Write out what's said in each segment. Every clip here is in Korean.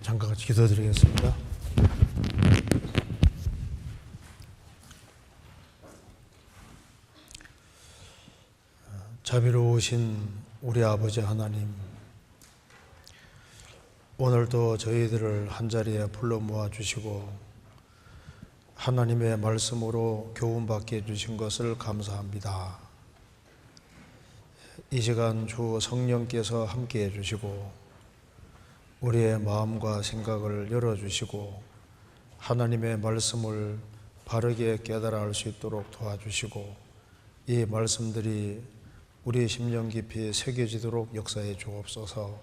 잠깐 같이 기도드리겠습니다. 자비로우신 우리 아버지 하나님, 오늘도 저희들을 한자리에 불러 모아주시고 하나님의 말씀으로 교훈받게 해주신 것을 감사합니다. 이 시간 주 성령께서 함께 해주시고 우리의 마음과 생각을 열어주시고 하나님의 말씀을 바르게 깨달아 알 수 있도록 도와주시고 이 말씀들이 우리 심령 깊이 새겨지도록 역사해 주옵소서.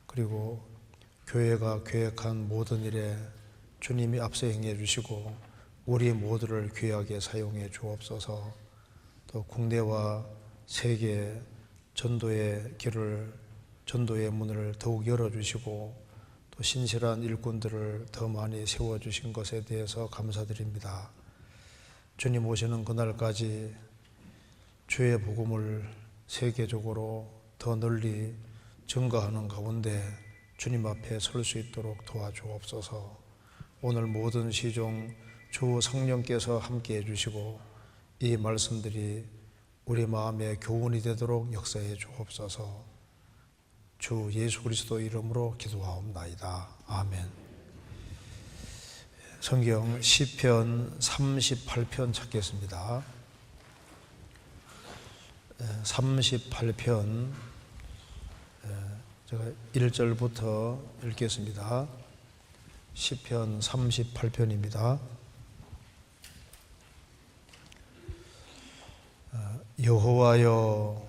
그리고 교회가 계획한 모든 일에 주님이 앞서 행해 주시고 우리 모두를 귀하게 사용해 주옵소서. 또 국내와 세계 전도의 길을, 전도의 문을 더욱 열어주시고 또 신실한 일꾼들을 더 많이 세워주신 것에 대해서 감사드립니다. 주님 오시는 그날까지 주의 복음을 세계적으로 더 널리 증거하는 가운데 주님 앞에 설 수 있도록 도와주옵소서. 오늘 모든 시종 주 성령께서 함께 해주시고 이 말씀들이 우리 마음에 교훈이 되도록 역사해 주옵소서. 주 예수 그리스도 이름으로 기도하옵나이다. 아멘. 성경 시편 38편 찾겠습니다. 38편 제가 1절부터 읽겠습니다. 시편 38편입니다. 여호와여,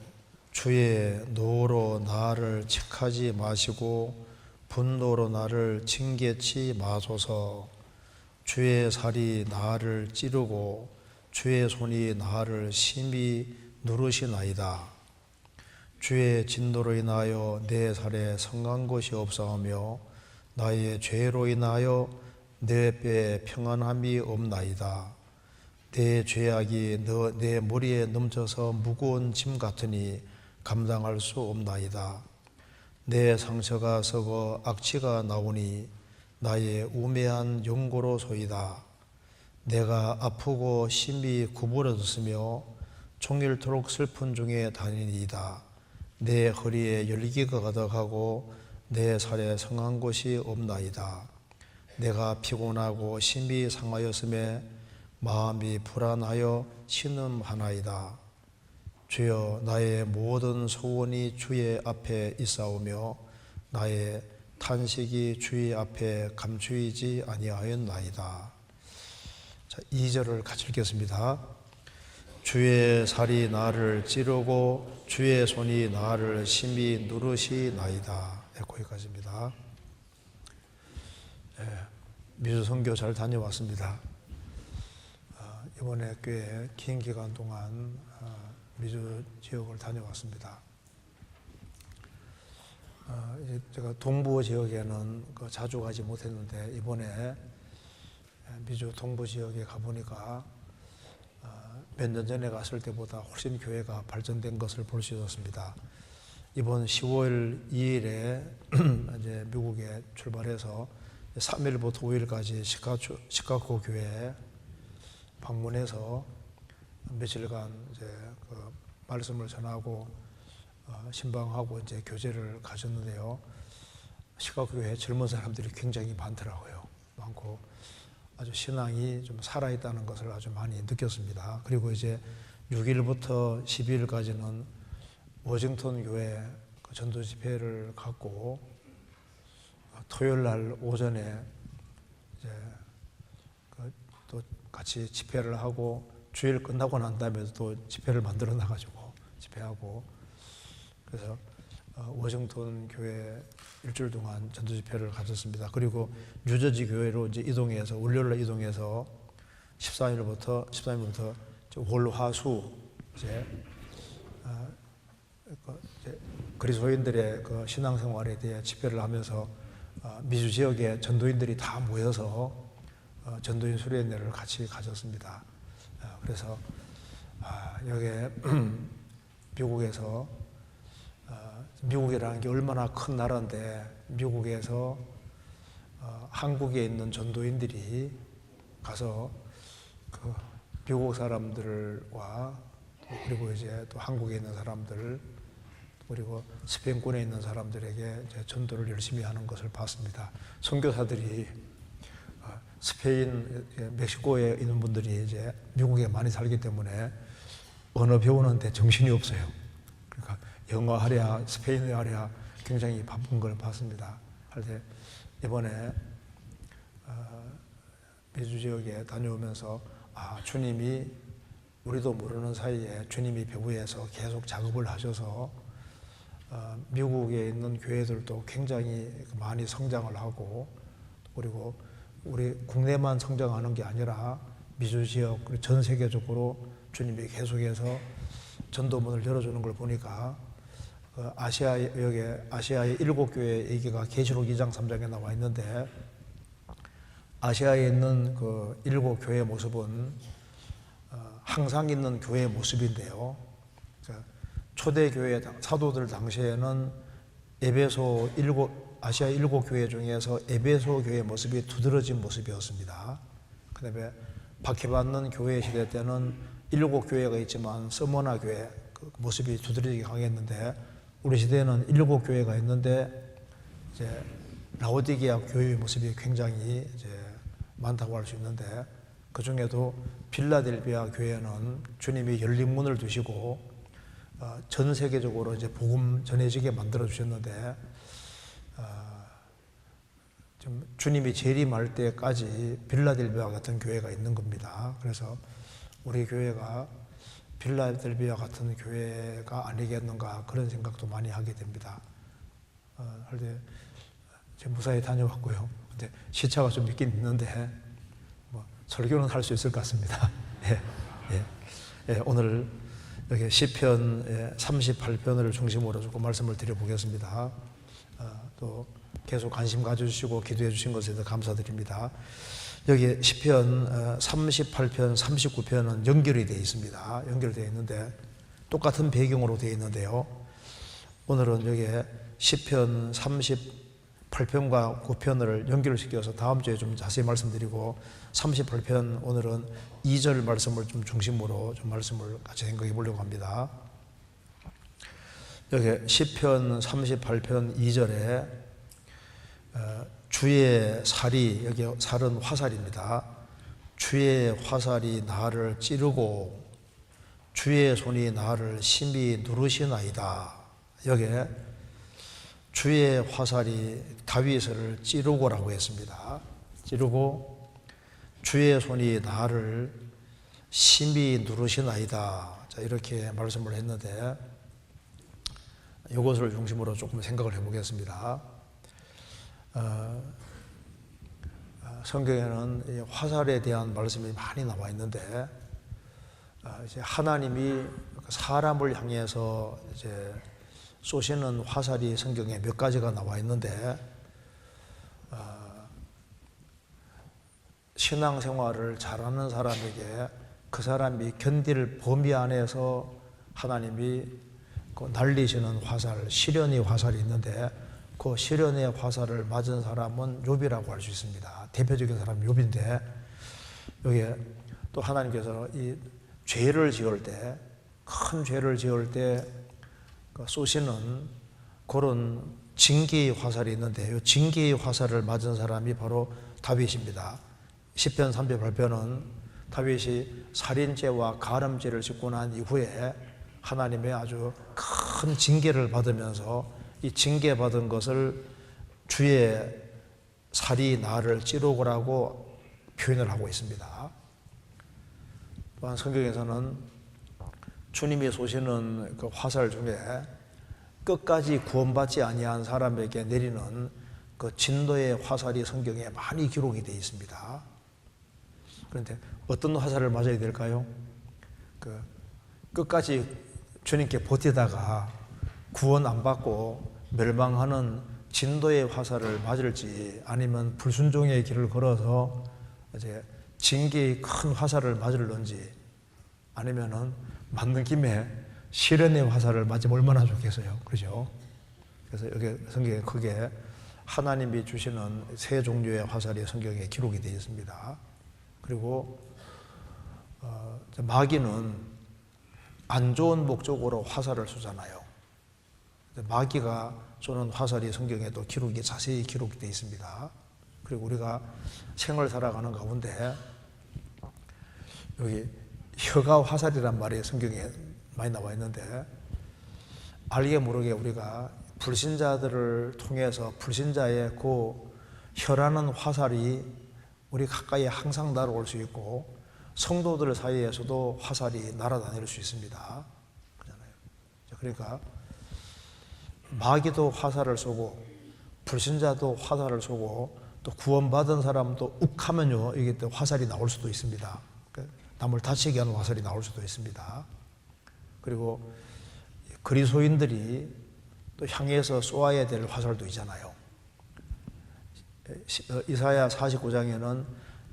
주의 노로 나를 책하지 마시고 분노로 나를 징계치 마소서. 주의 살이 나를 찌르고 주의 손이 나를 심히 누르시나이다. 주의 진노로 인하여 내 살에 성한 것이 없사오며 나의 죄로 인하여 내 뼈에 평안함이 없나이다. 내 죄악이 내 머리에 넘쳐서 무거운 짐 같으니 감당할 수 없나이다. 내 상처가 썩어 악취가 나오니 나의 우매한 연고로소이다. 내가 아프고 심히 구부러졌으며 종일토록 슬픈 중에 다니니이다. 내 허리에 열기가 가득하고 내 살에 성한 곳이 없나이다. 내가 피곤하고 심히 상하였음에 마음이 불안하여 신음하나이다. 주여, 나의 모든 소원이 주의 앞에 있사오며 나의 탄식이 주의 앞에 감추이지 아니하였나이다. 자, 2절을 같이 읽겠습니다. 주의 살이 나를 찌르고 주의 손이 나를 심히 누르시나이다. 거기까지입니다. 미주 선교 잘 다녀왔습니다. 이번에 꽤 긴 기간 동안 미주 지역을 다녀왔습니다. 이제 제가 동부 지역에는 자주 가지 못했는데 이번에 미주 동부 지역에 가보니까 몇 년 전에 갔을 때보다 훨씬 교회가 발전된 것을 볼 수 있었습니다. 이번 10월 2일에 이제 미국에 출발해서 3일부터 5일까지 시카고 교회에 방문해서 며칠간 이제 그 말씀을 전하고 신방하고 이제 교제를 가졌는데요. 시카고 교회 젊은 사람들이 굉장히 많더라고요. 많고 아주 신앙이 좀 살아있다는 것을 아주 많이 느꼈습니다. 그리고 이제 6일부터 12일까지는 워싱턴 교회 그 전도 집회를 갖고 토요일 날 오전에 이제 또 같이 집회를 하고 주일 끝나고 난 다음에 또 집회를 만들어 놔가지고 집회하고 그래서 워싱턴 교회 일주일 동안 전도 집회를 가졌습니다. 그리고 뉴저지 교회로 이제 이동해서 월요일날 이동해서 13일부터 월화수 이제 그리스도인들의 그 신앙생활에 대해 집회를 하면서 미주 지역의 전도인들이 다 모여서 전도인 수련회를 같이 가졌습니다. 그래서 여기에 미국에서 미국이라는 게 얼마나 큰 나라인데 미국에서 한국에 있는 전도인들이 가서 그 미국 사람들과 그리고 이제 또 한국에 있는 사람들 그리고 스페인권에 있는 사람들에게 이제 전도를 열심히 하는 것을 봤습니다. 선교사들이 스페인, 멕시코에 있는 분들이 이제 미국에 많이 살기 때문에 언어 배우는데 정신이 없어요. 그러니까 영어 하랴, 스페인어 하랴 굉장히 바쁜 걸 봤습니다. 할 때 이번에 미주 지역에 다녀오면서 주님이 우리도 모르는 사이에 주님이 배후에서 계속 작업을 하셔서 미국에 있는 교회들도 굉장히 많이 성장을 하고 그리고 우리 국내만 성장하는 게 아니라 미주 지역 그리고 전 세계적으로 주님이 계속해서 전도문을 열어주는 걸 보니까 아시아의 7교회 얘기가 계시록 2장 3장에 나와 있는데 아시아에 있는 그 7교회의 모습은 항상 있는 교회의 모습인데요. 초대교회 사도들 당시에는 아시아 7교회 중에서 에베소 교회의 모습이 두드러진 모습이었습니다. 그 다음에 박해받는 교회 시대 때는 7교회가 있지만 서머나 교회 그 모습이 두드러지게 강했는데 우리 시대에는 7교회가 있는데 이제 라오디게아 교회의 모습이 굉장히 이제 많다고 할 수 있는데 그 중에도 빌라델비아 교회는 주님이 열린 문을 두시고 전 세계적으로 이제 복음 전해지게 만들어 주셨는데 좀 주님이 재림할 때까지 빌라델비아 같은 교회가 있는 겁니다. 그래서 우리 교회가 빌라델비아 같은 교회가 아니겠는가 그런 생각도 많이 하게 됩니다. 할 때 지금 무사히 다녀왔고요. 근데 시차가 좀 있긴 있는데 뭐 설교는 할 수 있을 것 같습니다. 오늘 여기 시편 38편을 중심으로 조금 말씀을 드려보겠습니다. 또 계속 관심 가져주시고 기도해 주신 것에 대해서 감사드립니다. 여기 시편 38편, 39편은 연결이 되어 있습니다. 연결되어 있는데 똑같은 배경으로 되어 있는데요. 오늘은 여기 시편 38편과 9편을 연결시켜서 다음 주에 좀 자세히 말씀드리고 38편 오늘은 2절 말씀을 좀 중심으로 좀 말씀을 같이 생각해 보려고 합니다. 여기 시편 38편 2절에 주의 살이, 여기 살은 화살입니다. 주의 화살이 나를 찌르고 주의 손이 나를 심히 누르시나이다. 여기에 주의 화살이 다윗을 찌르고라고 했습니다. 찌르고 주의 손이 나를 심히 누르시나이다. 자, 이렇게 말씀을 했는데 이것을 중심으로 조금 생각을 해보겠습니다. 성경에는 화살에 대한 말씀이 많이 나와 있는데 이제 하나님이 사람을 향해서 이제 쏘시는 화살이 성경에 몇 가지가 나와 있는데 신앙생활을 잘하는 사람에게 그 사람이 견딜 범위 안에서 하나님이 그 날리시는 화살, 시련의 화살이 있는데 그 시련의 화살을 맞은 사람은 욥이라고 할 수 있습니다. 대표적인 사람이 욥인데 여기에 또 하나님께서 이 죄를 지을 때, 큰 죄를 지을 때 쏘시는 그런 징계의 화살이 있는데 이 징계의 화살을 맞은 사람이 바로 다윗입니다. 시편 38편은 다윗이 살인죄와 가늠죄를 짓고 난 이후에 하나님의 아주 큰 징계를 받으면서 이 징계받은 것을 주의 살이 나를 찌르고라고 표현을 하고 있습니다. 또한 성경에서는 주님이 쏘시는 그 화살 중에 끝까지 구원받지 아니한 사람에게 내리는 그 진노의 화살이 성경에 많이 기록이 되어 있습니다. 그런데 어떤 화살을 맞아야 될까요? 그 끝까지 주님께 버티다가 구원 안 받고 멸망하는 진도의 화살을 맞을지 아니면 불순종의 길을 걸어서 이제 징계의 큰 화살을 맞을런지 아니면은 맞는 김에 시련의 화살을 맞으면 얼마나 좋겠어요. 그죠? 그래서 여기 성경에 크게 하나님이 주시는 세 종류의 화살이 성경에 기록이 되어 있습니다. 그리고 마귀는 안 좋은 목적으로 화살을 쏘잖아요. 마귀가 쏘는 화살이 성경에도 기록이 자세히 기록이 되어 있습니다. 그리고 우리가 생을 살아가는 가운데 여기 혀가 화살이란 말이 성경에 많이 나와 있는데 알게 모르게 우리가 불신자들을 통해서 불신자의 그 혀라는 화살이 우리 가까이 항상 날아올 수 있고 성도들 사이에서도 화살이 날아다닐 수 있습니다. 그렇잖아요. 그러니까 마귀도 화살을 쏘고 불신자도 화살을 쏘고 또 구원받은 사람도 욱하면요 이게 또 화살이 나올 수도 있습니다. 남을 다치게 하는 화살이 나올 수도 있습니다. 그리고 그리스도인들이 또 향해서 쏘아야 될 화살도 있잖아요. 이사야 49장에는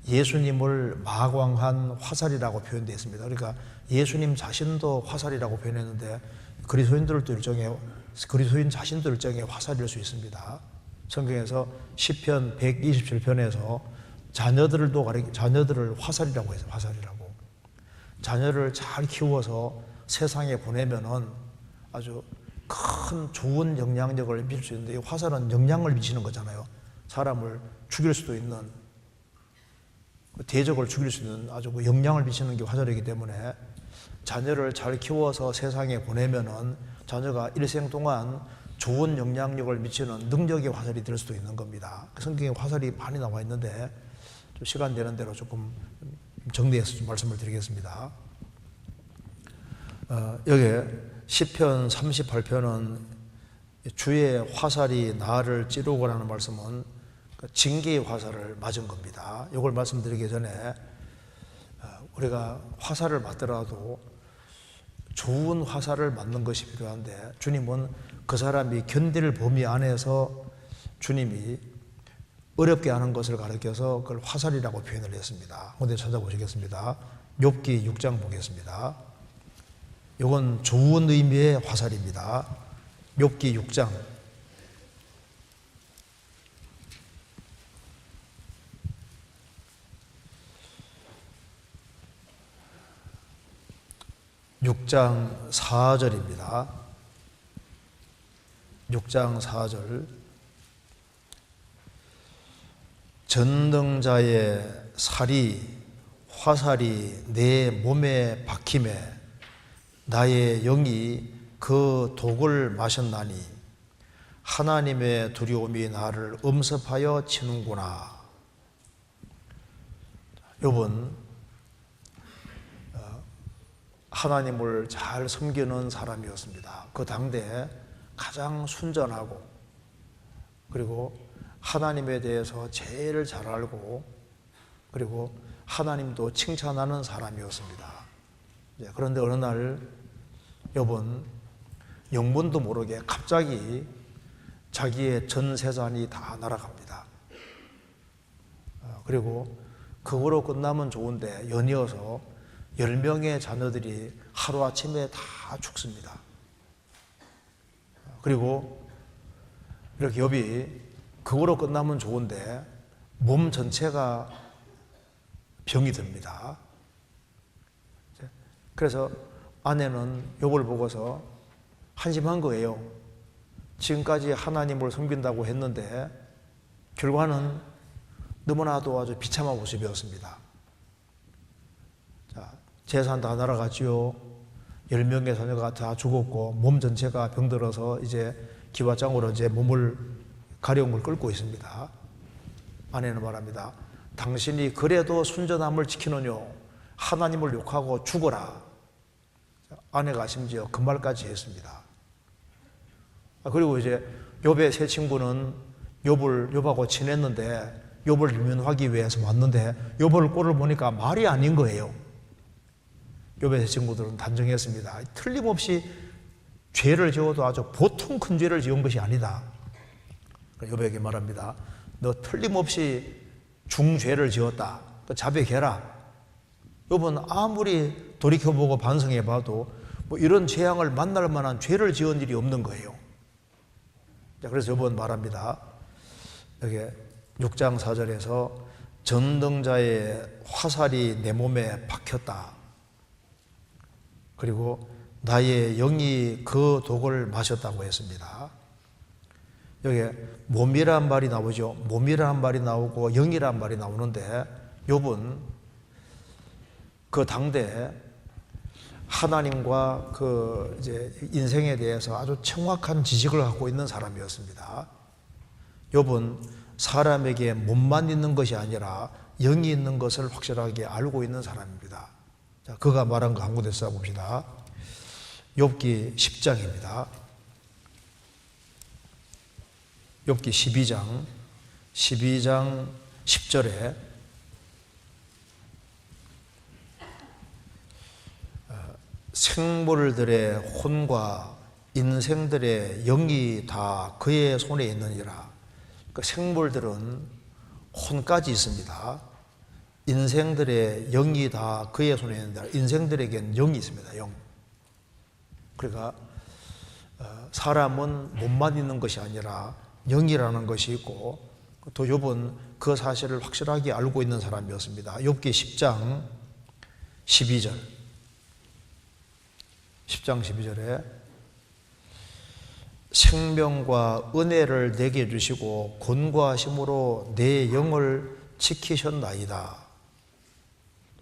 예수님을 마광한 화살이라고 표현되어 있습니다. 그러니까 예수님 자신도 화살이라고 표현했는데 그리스도인 자신도 일종의 화살일 수 있습니다. 성경에서 시편 127편에서 자녀들을 화살이라고 해서 화살이라고. 자녀를 잘 키워서 세상에 보내면은 아주 큰 좋은 영향력을 미칠 수 있는데 이 화살은 영향을 미치는 거잖아요. 사람을 죽일 수도 있는 대적을 죽일 수 있는 아주 영향을 미치는 게 화살이기 때문에 자녀를 잘 키워서 세상에 보내면은 자녀가 일생 동안 좋은 영향력을 미치는 능력의 화살이 될 수도 있는 겁니다. 성경에 화살이 많이 나와 있는데 좀 시간 되는 대로 조금 정리해서 좀 말씀을 드리겠습니다. 여기 시편 38편은 주의 화살이 나를 찌르고라는 말씀은 징계의 화살을 맞은 겁니다. 이걸 말씀드리기 전에 우리가 화살을 맞더라도 좋은 화살을 맞는 것이 필요한데 주님은 그 사람이 견딜 범위 안에서 주님이 어렵게 하는 것을 가르쳐서 그걸 화살이라고 표현을 했습니다. 한번 찾아보시겠습니다. 욥기 6장 보겠습니다. 이건 좋은 의미의 화살입니다. 욥기 6장 6장 4절입니다. 6장 4절 전능자의 화살이 내 몸에 박힘에 나의 영이 그 독을 마셨나니 하나님의 두려움이 나를 엄습하여 치는구나. 욥은 하나님을 잘 섬기는 사람이었습니다. 그 당대에 가장 순전하고 그리고 하나님에 대해서 제일 잘 알고 그리고 하나님도 칭찬하는 사람이었습니다. 그런데 어느 날 욥은 영문도 모르게 갑자기 자기의 전 재산이 다 날아갑니다. 그리고 그거로 끝나면 좋은데 연이어서 10명의 자녀들이 하루아침에 다 죽습니다. 그리고 이렇게 욥이 그거로 끝나면 좋은데 몸 전체가 병이 듭니다. 그래서 아내는 욥을 보고서 한심한 거예요. 지금까지 하나님을 섬긴다고 했는데 결과는 너무나도 아주 비참한 모습이었습니다. 자, 재산 다 날아갔지요. 10명의 자녀가 다 죽었고 몸 전체가 병들어서 이제 기와장으로 이제 몸을 가려움을 끌고 있습니다. 아내는 말합니다. 당신이 그래도 순전함을 지키느뇨 하나님을 욕하고 죽어라. 아내가 심지어 그 말까지 했습니다. 그리고 이제 욥의 세 친구는 욥하고 친했는데 욥을 유면하기 위해서 왔는데 욥을 꼴을 보니까 말이 아닌 거예요. 욥의 세 친구들은 단정했습니다. 틀림없이 죄를 지어도 아주 보통 큰 죄를 지은 것이 아니다. 욥에게 말합니다. 너 틀림없이 중죄를 지었다. 자백해라. 욥은 아무리 돌이켜보고 반성해봐도 뭐 이런 재앙을 만날 만한 죄를 지은 일이 없는 거예요. 자, 그래서 저번 말합니다. 여기 6장 4절에서 전등자의 화살이 내 몸에 박혔다. 그리고 나의 영이 그 독을 마셨다고 했습니다. 여기 몸이란 말이 나오죠. 몸이란 말이 나오고 영이란 말이 나오는데 욥은 그 당대 하나님과 그 이제 인생에 대해서 아주 정확한 지식을 갖고 있는 사람이었습니다. 욥은 사람에게 몸만 있는 것이 아니라 영이 있는 것을 확실하게 알고 있는 사람입니다. 자, 그가 말한 거 한 군데서 봅시다. 욥기 10장입니다. 욥기 12장 10절에 생물들의 혼과 인생들의 영이 다 그의 손에 있느니라. 그 생물들은 혼까지 있습니다. 인생들의 영이 다 그의 손에 있는데 인생들에겐 영이 있습니다. 영. 그러니까 사람은 몸만 있는 것이 아니라 영이라는 것이 있고 또 욥은 그 사실을 확실하게 알고 있는 사람이었습니다. 욥기 10장 12절에 생명과 은혜를 내게 주시고 권고하심으로 내 영을 지키셨나이다.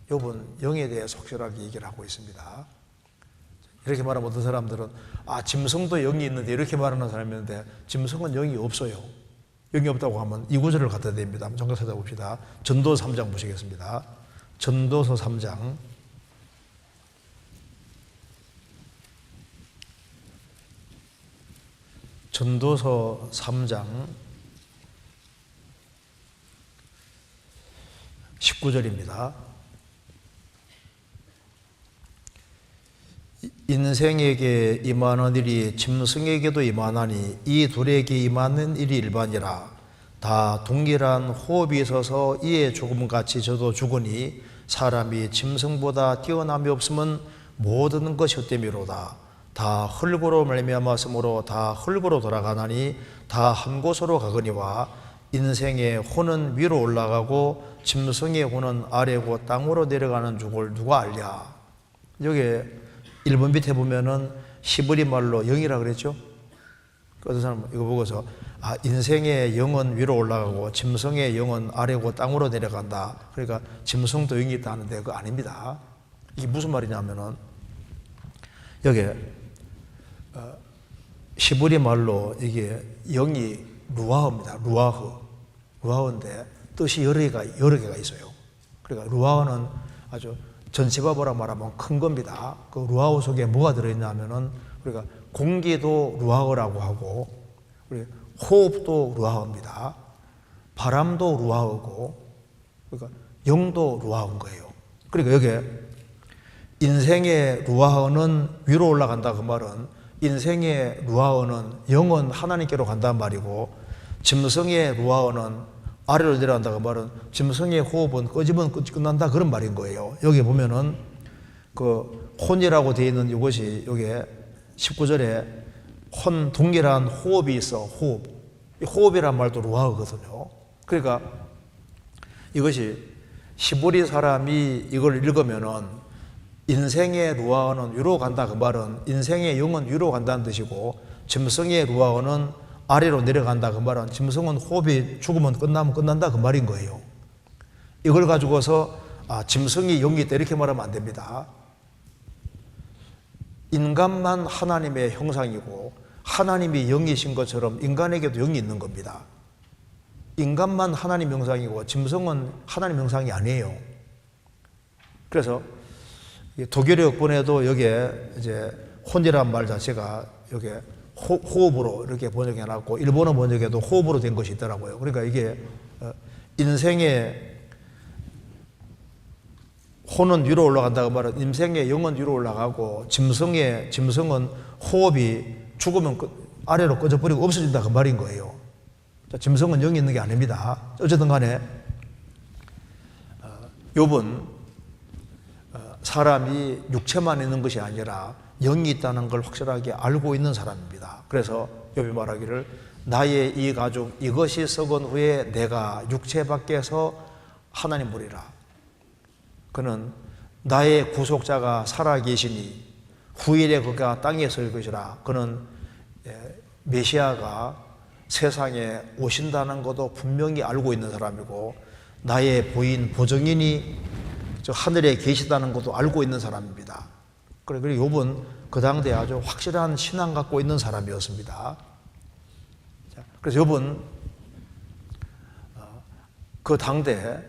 욥은 영에 대해서 확실하게 얘기를 하고 있습니다. 이렇게 말하면 어떤 사람들은 짐승도 영이 있는데 이렇게 말하는 사람이 있는데 짐승은 영이 없어요. 영이 없다고 하면 이 구절을 갖다 댑니다. 한번 잠깐 찾아봅시다. 전도서 3장 보시겠습니다. 전도서 3장 19절입니다. 인생에게 임하는 일이 짐승에게도 임하나니 이 둘에게 임하는 일이 일반이라. 다 동일한 호흡이 있어서 이에 죽음같이 저도 죽으니 사람이 짐승보다 뛰어남이 없으면 모든 것이 헛됨이로다. 다 흙으로 말미암았으므로 다 흙으로 돌아가나니 다 한 곳으로 가거니와 인생의 혼은 위로 올라가고 짐승의 혼은 아래고 땅으로 내려가는 줄을 누가 알랴. 여기 1번 밑에 보면은 히브리 말로 영이라 그랬죠. 어떤 사람은 이거 보고서 인생의 영은 위로 올라가고 짐승의 영은 아래고 땅으로 내려간다. 그러니까 짐승도 영이 있다는데 그거 아닙니다. 이게 무슨 말이냐면은 여기 히브리 말로 이게 영이 루아흐입니다. 루아흐인데 뜻이 여러 개가 있어요. 그러니까 루아흐는 아주 전치바보라 말하면 큰 겁니다. 그 루아흐 속에 뭐가 들어있냐면은 우리가 공기도 루아흐라고 하고 우리 호흡도 루아흐입니다. 바람도 루아흐고 그러니까 영도 루아흐인 거예요. 그러니까 여기 인생의 루아흐는 위로 올라간다 그 말은 인생의 루아흐는 영은 하나님께로 간다는 말이고 짐승의 루아흐는 아래로 내려간다 그 말은 짐승의 호흡은 꺼지면 끝난다 그런 말인 거예요. 여기 보면은 그 혼이라고 되어 있는 이것이 여기 19절에 혼 동일한 호흡이 있어. 호흡. 이 호흡이란 말도 루아흐거든요. 그러니까 이것이 히브리 사람이 이걸 읽으면은 인생의 루아흐는 위로 간다 그 말은 인생의 영은 위로 간다는 뜻이고 짐승의 루아흐는 아래로 내려간다 그 말은 짐승은 호흡이 죽으면 끝나면 끝난다 그 말인 거예요. 이걸 가지고서 짐승이 영이 있다 이렇게 말하면 안 됩니다. 인간만 하나님의 형상이고 하나님이 영이신 것처럼 인간에게도 영이 있는 겁니다. 인간만 하나님 형상이고 짐승은 하나님 형상이 아니에요. 그래서 독일의 역본에도 여기에 이제 혼이란 말 자체가 여기 호흡으로 이렇게 번역해 놨고 일본어 번역에도 호흡으로 된 것이 있더라고요. 그러니까 이게 인생의 혼은 위로 올라간다고 말은 인생의 영은 위로 올라가고 짐승은 호흡이 죽으면 아래로 꺼져버리고 없어진다 그 말인 거예요. 짐승은 영이 있는 게 아닙니다. 어쨌든 간에 욥은 사람이 육체만 있는 것이 아니라 영이 있다는 걸 확실하게 알고 있는 사람입니다. 그래서 욥이 말하기를 나의 이 가죽 이것이 썩은 후에 내가 육체 밖에서 하나님 보리라. 그는 나의 구속자가 살아계시니 후일에 그가 땅에 설 것이라. 그는 메시아가 세상에 오신다는 것도 분명히 알고 있는 사람이고 나의 부인 보정인이 저 하늘에 계시다는 것도 알고 있는 사람입니다. 그리고 욥은 그 당대에 아주 확실한 신앙 갖고 있는 사람이었습니다. 그래서 욥은 그 당대에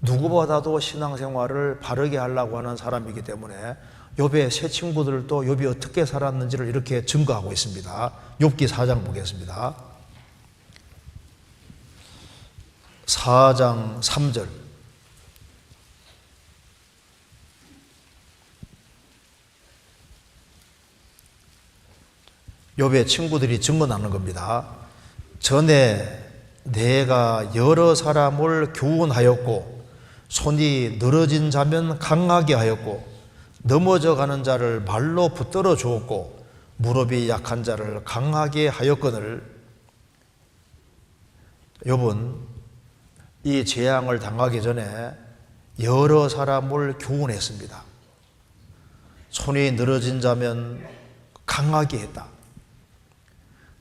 누구보다도 신앙생활을 바르게 하려고 하는 사람이기 때문에 욥의 세 친구들도 욥이 어떻게 살았는지를 이렇게 증거하고 있습니다. 욥기 4장 보겠습니다. 4장 3절. 욥의 친구들이 증언하는 겁니다. 전에 내가 여러 사람을 교훈하였고 손이 늘어진 자면 강하게 하였고 넘어져 가는 자를 말로 붙들어 주었고 무릎이 약한 자를 강하게 하였거늘. 욥은 이 재앙을 당하기 전에 여러 사람을 교훈했습니다. 손이 늘어진 자면 강하게 했다.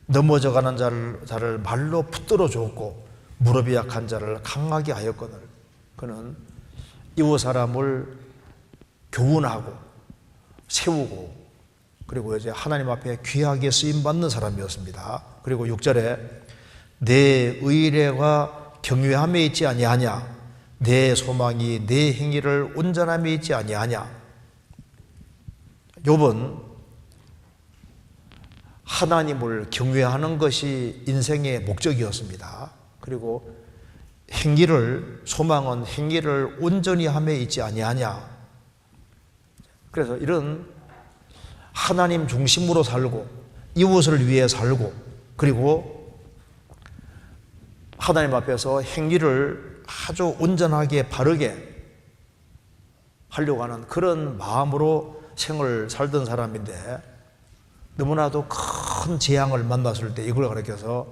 넘어져 가는 자를 말로 붙들어 주었고 무릎이 약한 자를 강하게 하였거늘. 그는 이웃 사람을 교훈하고 세우고 그리고 이제 하나님 앞에 귀하게 쓰임 받는 사람이었습니다. 그리고 6절에 내 의례가 경외함에 있지 아니하냐, 내 소망이 내 행위를 온전함에 있지 아니하냐. 욥은 하나님을 경외하는 것이 인생의 목적이었습니다. 그리고 소망은 행위를 온전히 함에 있지 아니하냐. 그래서 이런 하나님 중심으로 살고 이웃을 위해 살고 그리고 하나님 앞에서 행위를 아주 온전하게 바르게 하려고 하는 그런 마음으로 생을 살던 사람인데 너무나도 큰 재앙을 만났을 때 이걸 가리켜서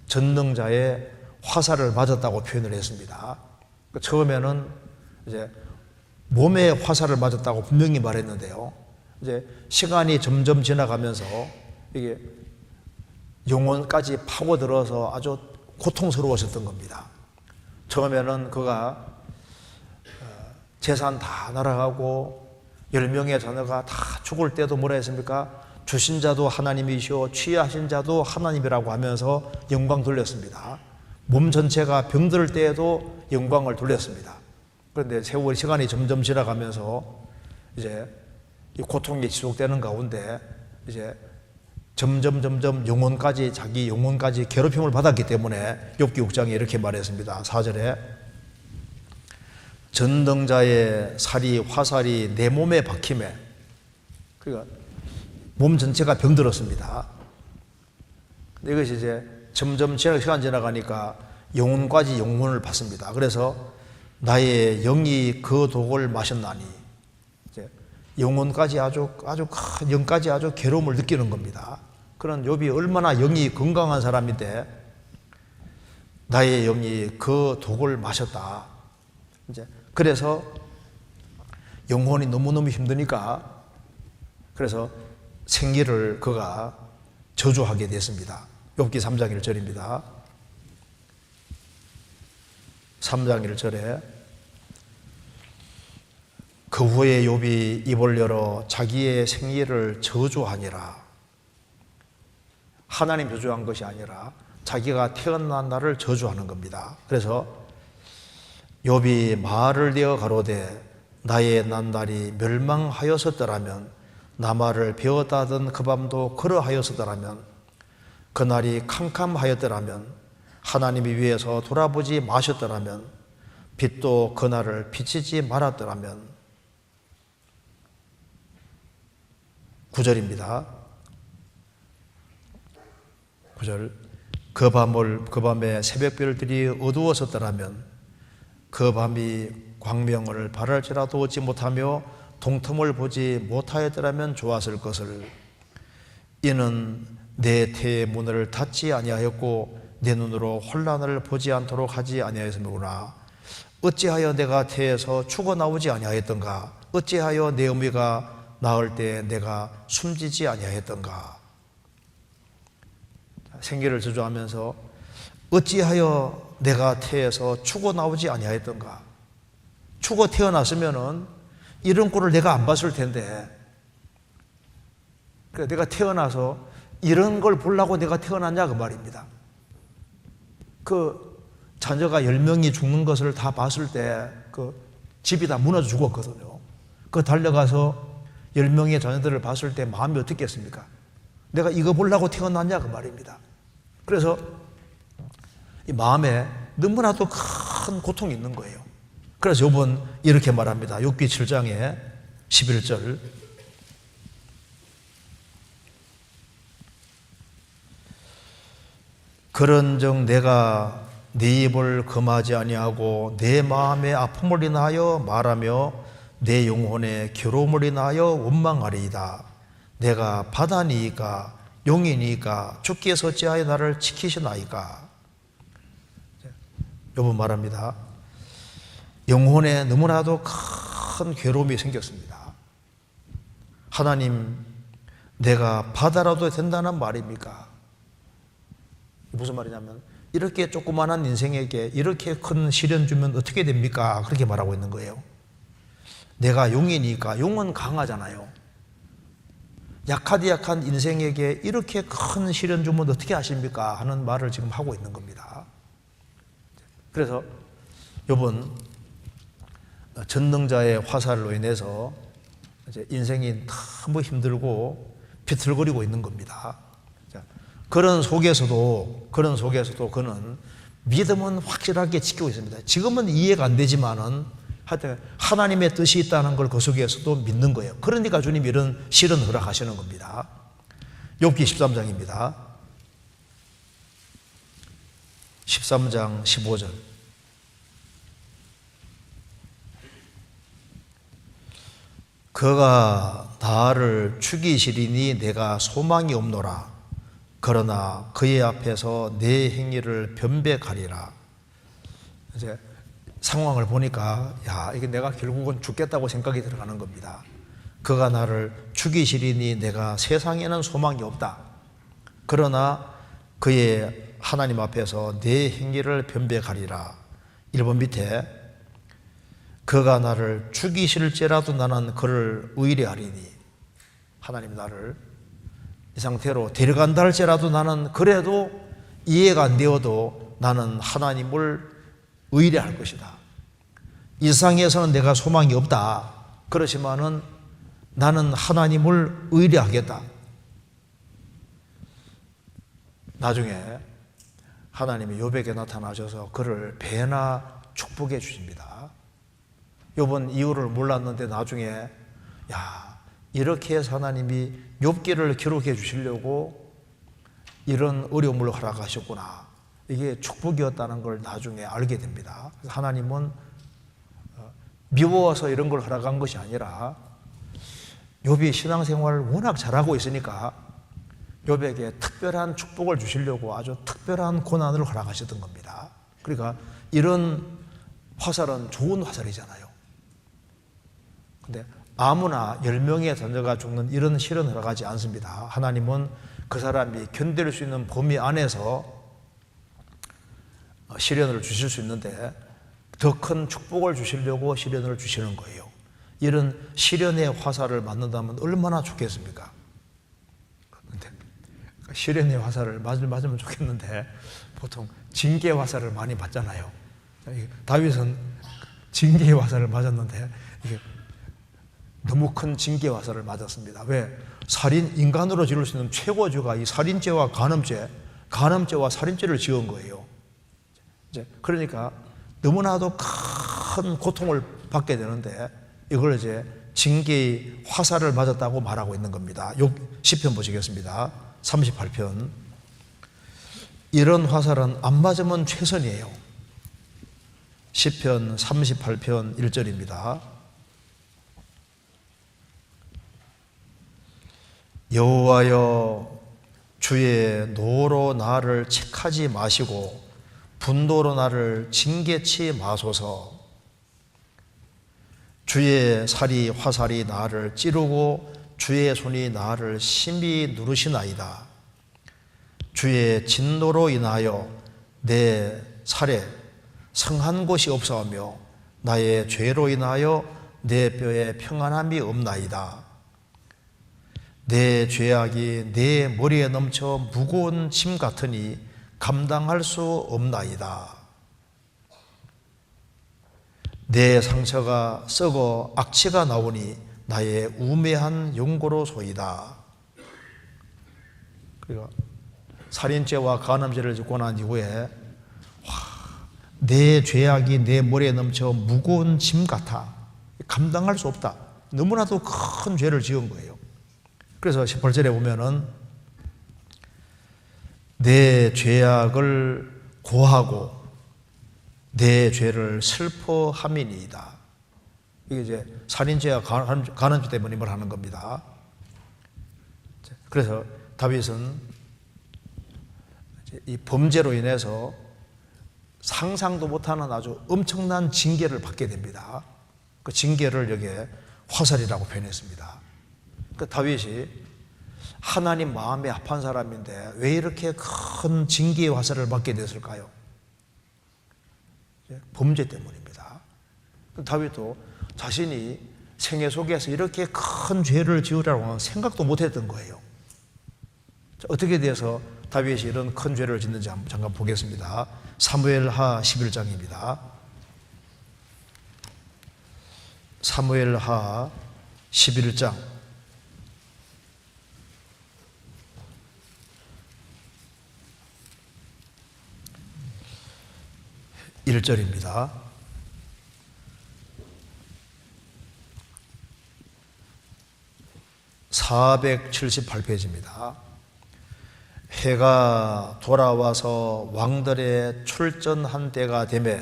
전능자의 화살을 맞았다고 표현을 했습니다. 처음에는 이제 몸에 화살을 맞았다고 분명히 말했는데요. 이제 시간이 점점 지나가면서 이게 영혼까지 파고들어서 아주 고통스러웠었던 겁니다. 처음에는 그가 재산 다 날아가고 10명의 자녀가 다 죽을 때도 뭐라 했습니까? 주신 자도 하나님이시오 취하신 자도 하나님이라고 하면서 영광 돌렸습니다. 몸 전체가 병들 때에도 영광을 돌렸습니다. 그런데 세월 시간이 점점 지나가면서 이제 이 고통이 지속되는 가운데 이제 점점 자기 영혼까지 괴롭힘을 받았기 때문에 욥기 6장에 이렇게 말했습니다. 4절에 전능자의 살이 화살이 내 몸에 박힘에, 그러니까 몸 전체가 병들었습니다. 이것이 이제 점점 시간 지나가니까 영혼까지 영혼을 받습니다. 그래서 나의 영이 그 독을 마셨나니 이제 영혼까지 영까지 아주 괴로움을 느끼는 겁니다. 그런 욥이 얼마나 영이 건강한 사람인데 나의 영이 그 독을 마셨다. 이제 그래서 영혼이 너무너무 힘드니까 그래서 생기를 그가 저주하게 됐습니다. 욥기 3장 1절입니다. 3장 1절에 그 후에 욥이 입을 열어 자기의 생리를 저주하니라. 하나님 저주한 것이 아니라 자기가 태어난 날을 저주하는 겁니다. 그래서 욥이 말을 내어 가로되 나의 난날이 멸망하였었더라면 나말을 배웠다던 그 밤도 그러하였었더라면 그날이 캄캄하였더라면 하나님이 위에서 돌아보지 마셨더라면 빛도 그날을 비치지 말았더라면. 9절입니다. 9절 그 밤에 새벽별들이 어두웠었더라면 그 밤이 광명을 바랄지라도 얻지 못하며 동틈을 보지 못하였더라면 좋았을 것을. 이는 내 태의 문을 닫지 아니하였고 내 눈으로 혼란을 보지 않도록 하지 아니하였음이구나. 어찌하여 내가 태에서 죽어나오지 아니하였던가. 어찌하여 내 어미가 낳을 때 내가 숨지지 아니하였던가. 생기를 저주하면서 어찌하여 내가 태에서 죽어나오지 아니하였던가. 죽어 태어났으면은 이런 꼴을 내가 안 봤을 텐데, 그러니까 내가 태어나서 이런 걸 보려고 내가 태어났냐 그 말입니다. 그 자녀가 10명이 죽는 것을 다 봤을 때 그 집이 다 무너져 죽었거든요. 그 달려가서 10명의 자녀들을 봤을 때 마음이 어떻겠습니까? 내가 이거 보려고 태어났냐 그 말입니다. 그래서 이 마음에 너무나도 큰 고통이 있는 거예요. 그래서 요번 이렇게 말합니다. 욥기 7장에 11절. 그런즉 내가 네 입을 금하지 아니하고 내 마음의 아픔을 인하여 말하며 내 영혼의 괴로움을 인하여 원망하리이다. 내가 바다니이까 용이니까 주께서 어찌하여 나를 지키시나이까. 욥은 말합니다. 영혼에 너무나도 큰 괴로움이 생겼습니다. 하나님, 내가 바다라도 된다는 말입니까? 무슨 말이냐면 이렇게 조그마한 인생에게 이렇게 큰 시련 주면 어떻게 됩니까? 그렇게 말하고 있는 거예요. 내가 용이니까, 용은 강하잖아요. 약한 인생에게 이렇게 큰 시련 주면 어떻게 하십니까? 하는 말을 지금 하고 있는 겁니다. 그래서 욥은 전능자의 화살로 인해서 이제 인생이 너무 힘들고 비틀거리고 있는 겁니다. 그런 속에서도 그는 믿음은 확실하게 지키고 있습니다. 지금은 이해가 안 되지만은 하여튼 하나님의 뜻이 있다는 걸 그 속에서도 믿는 거예요. 그러니까 주님 이런 시련을 허락하시는 겁니다. 욥기 13장입니다. 13장 15절. 그가 나를 죽이시리니 내가 소망이 없노라. 그러나 그의 앞에서 내 행위를 변백하리라. 이제 상황을 보니까 이게 내가 결국은 죽겠다고 생각이 들어가는 겁니다. 그가 나를 죽이시리니 내가 세상에는 소망이 없다. 그러나 그의 하나님 앞에서 내 행위를 변백하리라. 1번 밑에 그가 나를 죽이실지라도 나는 그를 의뢰하리니. 하나님 나를 이 상태로 데려간다 할지라도 나는 그래도 이해가 안 되어도 나는 하나님을 의뢰할 것이다. 이 세상에서는 내가 소망이 없다. 그렇지만은 나는 하나님을 의뢰하겠다. 나중에 하나님이 욥에게 나타나셔서 그를 배나 축복해 주십니다. 욥은 이유를 몰랐는데 나중에 이렇게 해서 하나님이 욥기를 기록해 주시려고 이런 어려움을 허락하셨구나. 이게 축복이었다는 걸 나중에 알게 됩니다. 그래서 하나님은 미워서 이런 걸 허락한 것이 아니라 욥이 신앙생활을 워낙 잘하고 있으니까 욥에게 특별한 축복을 주시려고 아주 특별한 고난을 허락하셨던 겁니다. 그러니까 이런 화살은 좋은 화살이잖아요. 근데 아무나 10명의 자녀가 죽는 이런 시련을 허락하지 않습니다. 하나님은 그 사람이 견딜 수 있는 범위 안에서 시련을 주실 수 있는데 더 큰 축복을 주시려고 시련을 주시는 거예요. 이런 시련의 화살을 맞는다면 얼마나 좋겠습니까? 근데 시련의 화살을 맞으면 좋겠는데 보통 징계 화살을 많이 받잖아요. 다윗은 징계의 화살을 맞았는데 이게 너무 큰 징계 화살을 맞았습니다. 왜? 인간으로 지을 수 있는 최고죄가 이 살인죄와 간음죄와 살인죄를 지은 거예요. 이제 그러니까 너무나도 큰 고통을 받게 되는데 이걸 이제 징계의 화살을 맞았다고 말하고 있는 겁니다. 시편 보시겠습니다. 38편. 이런 화살은 안 맞으면 최선이에요. 시편 38편 1절입니다. 여호와여, 주의 노로 나를 책하지 마시고 분노로 나를 징계치 마소서. 주의 살이 화살이 나를 찌르고 주의 손이 나를 심히 누르시나이다. 주의 진노로 인하여 내 살에 성한 곳이 없사오며 나의 죄로 인하여 내 뼈에 평안함이 없나이다. 내 죄악이 내 머리에 넘쳐 무거운 짐 같으니 감당할 수 없나이다. 내 상처가 썩어 악취가 나오니 나의 우매한 용고로소이다. 그러니까 살인죄와 간음죄를 짓고 난 이후에 내 죄악이 내 머리에 넘쳐 무거운 짐 같아. 감당할 수 없다. 너무나도 큰 죄를 지은 거예요. 그래서 18절에 보면은 내 죄악을 고하고 내 죄를 슬퍼함이니이다. 이게 이제 살인죄와 간음죄 때문에 뭘 하는 겁니다. 그래서 다윗은 이 범죄로 인해서 상상도 못하는 아주 엄청난 징계를 받게 됩니다. 그 징계를 여기에 화살이라고 표현했습니다. 그 다윗이 하나님 마음에 합한 사람인데 왜 이렇게 큰 징계의 화살을 받게 됐을까요? 범죄 때문입니다. 다윗도 자신이 생애 속에서 이렇게 큰 죄를 지으라고 생각도 못했던 거예요. 어떻게 돼서 다윗이 이런 큰 죄를 짓는지 잠깐 보겠습니다. 사무엘하 11장입니다. 사무엘하 11장 1절입니다. (478페이지입니다) 해가 돌아와서 왕들의 출전한 때가 되매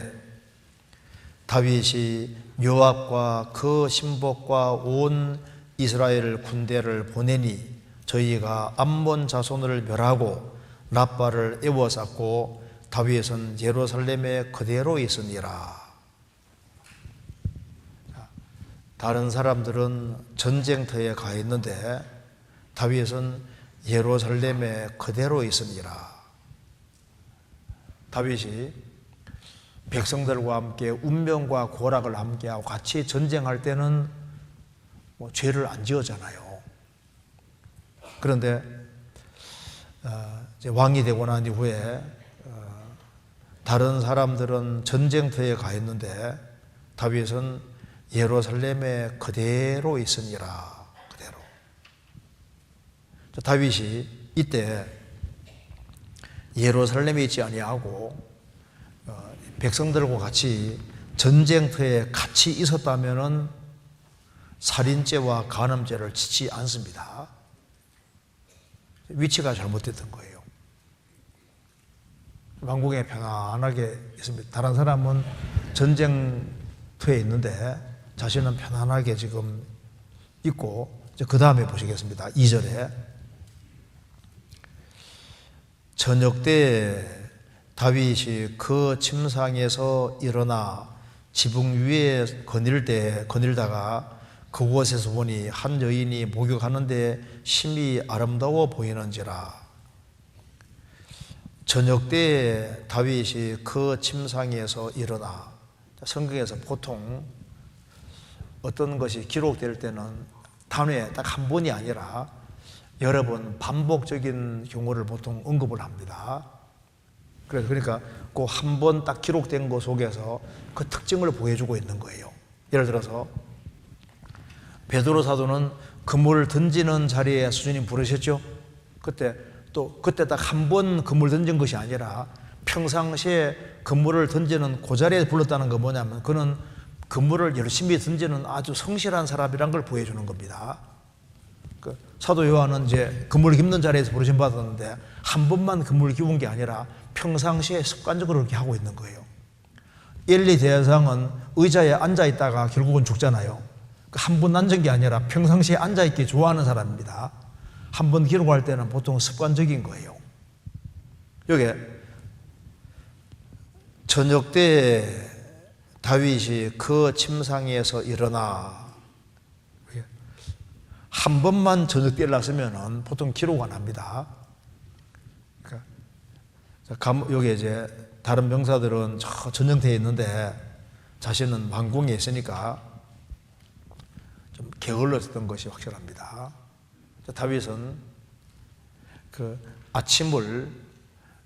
다윗이 요압과 그 신복과 온 이스라엘 군대를 보내니 저희가 암몬 자손을 멸하고 랍바를 에워쌌고 다윗은 예루살렘에 그대로 있으니라. 다른 사람들은 전쟁터에 가 있는데 다윗은 예루살렘에 그대로 있으니라. 다윗이 백성들과 함께 운명과 고락을 함께하고 같이 전쟁할 때는 죄를 안 지었잖아요. 그런데 이제 왕이 되고 난 이후에 다른 사람들은 전쟁터에 가 있는데 다윗은 예루살렘에 그대로 있으니라. 그대로. 다윗이 이때 예루살렘에 있지 아니하고 백성들과 같이 전쟁터에 같이 있었다면은 살인죄와 간음죄를 짓지 않습니다. 위치가 잘못됐던 거예요. 왕궁에 편안하게 있습니다. 다른 사람은 전쟁터에 있는데 자신은 편안하게 지금 있고, 그 다음에 보시겠습니다. 2절에 저녁 때 다윗이 그 침상에서 일어나 지붕 위에 거닐다가 그곳에서 보니 한 여인이 목욕하는데 심히 아름다워 보이는지라. 저녁 때 다윗이 그 침상에서 일어나. 성경에서 보통 어떤 것이 기록될 때는 단회 딱 한 번이 아니라 여러 번 반복적인 경우를 보통 언급을 합니다. 그러니까 그 한 번 딱 기록된 것 속에서 그 특징을 보여주고 있는 거예요. 예를 들어서 베드로 사도는 그물을 던지는 자리에 수주님 부르셨죠. 그때 딱 한 번 그물 던진 것이 아니라 평상시에 그물을 던지는 그 자리에 불렀다는 건 뭐냐면 그는 그물을 열심히 던지는 아주 성실한 사람이란 걸 보여주는 겁니다. 사도 요한은 이제 그물을 깁는 자리에서 부르심 받았는데 한 번만 그물을 깁은 게 아니라 평상시에 습관적으로 그렇게 하고 있는 거예요. 엘리 대제사장은 의자에 앉아 있다가 결국은 죽잖아요. 한 번 앉은 게 아니라 평상시에 앉아 있기 좋아하는 사람입니다. 한 번 기록할 때는 보통 습관적인 거예요. 여기 저녁 때 다윗이 그 침상에서 일어나, 한 번만 저녁 때 일어났으면 보통 기록 안 합니다. 그러니까 여기 이제 다른 병사들은 저 전쟁터에 있는데 자신은 왕궁에 있으니까 좀 게을렀던 것이 확실합니다. 다윗은 그 아침을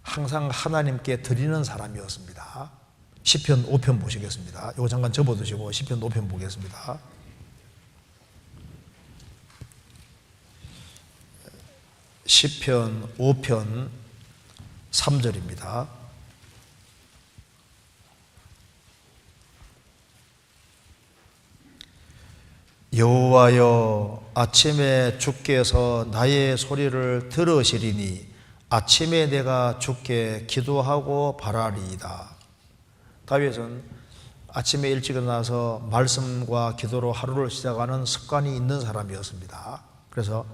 항상 하나님께 드리는 사람이었습니다. 시편 5편 보시겠습니다. 이거 잠깐 접어두시고 시편 5편 보겠습니다. 시편 5편 3절입니다. 여호와여, 아침에 주께서 나의 소리를 들으시리니 아침에 내가 주께 기도하고 바라리이다. 다윗은 아침에 일찍 일어나서 말씀과 기도로 하루를 시작하는 습관이 있는 사람이었습니다. 그래서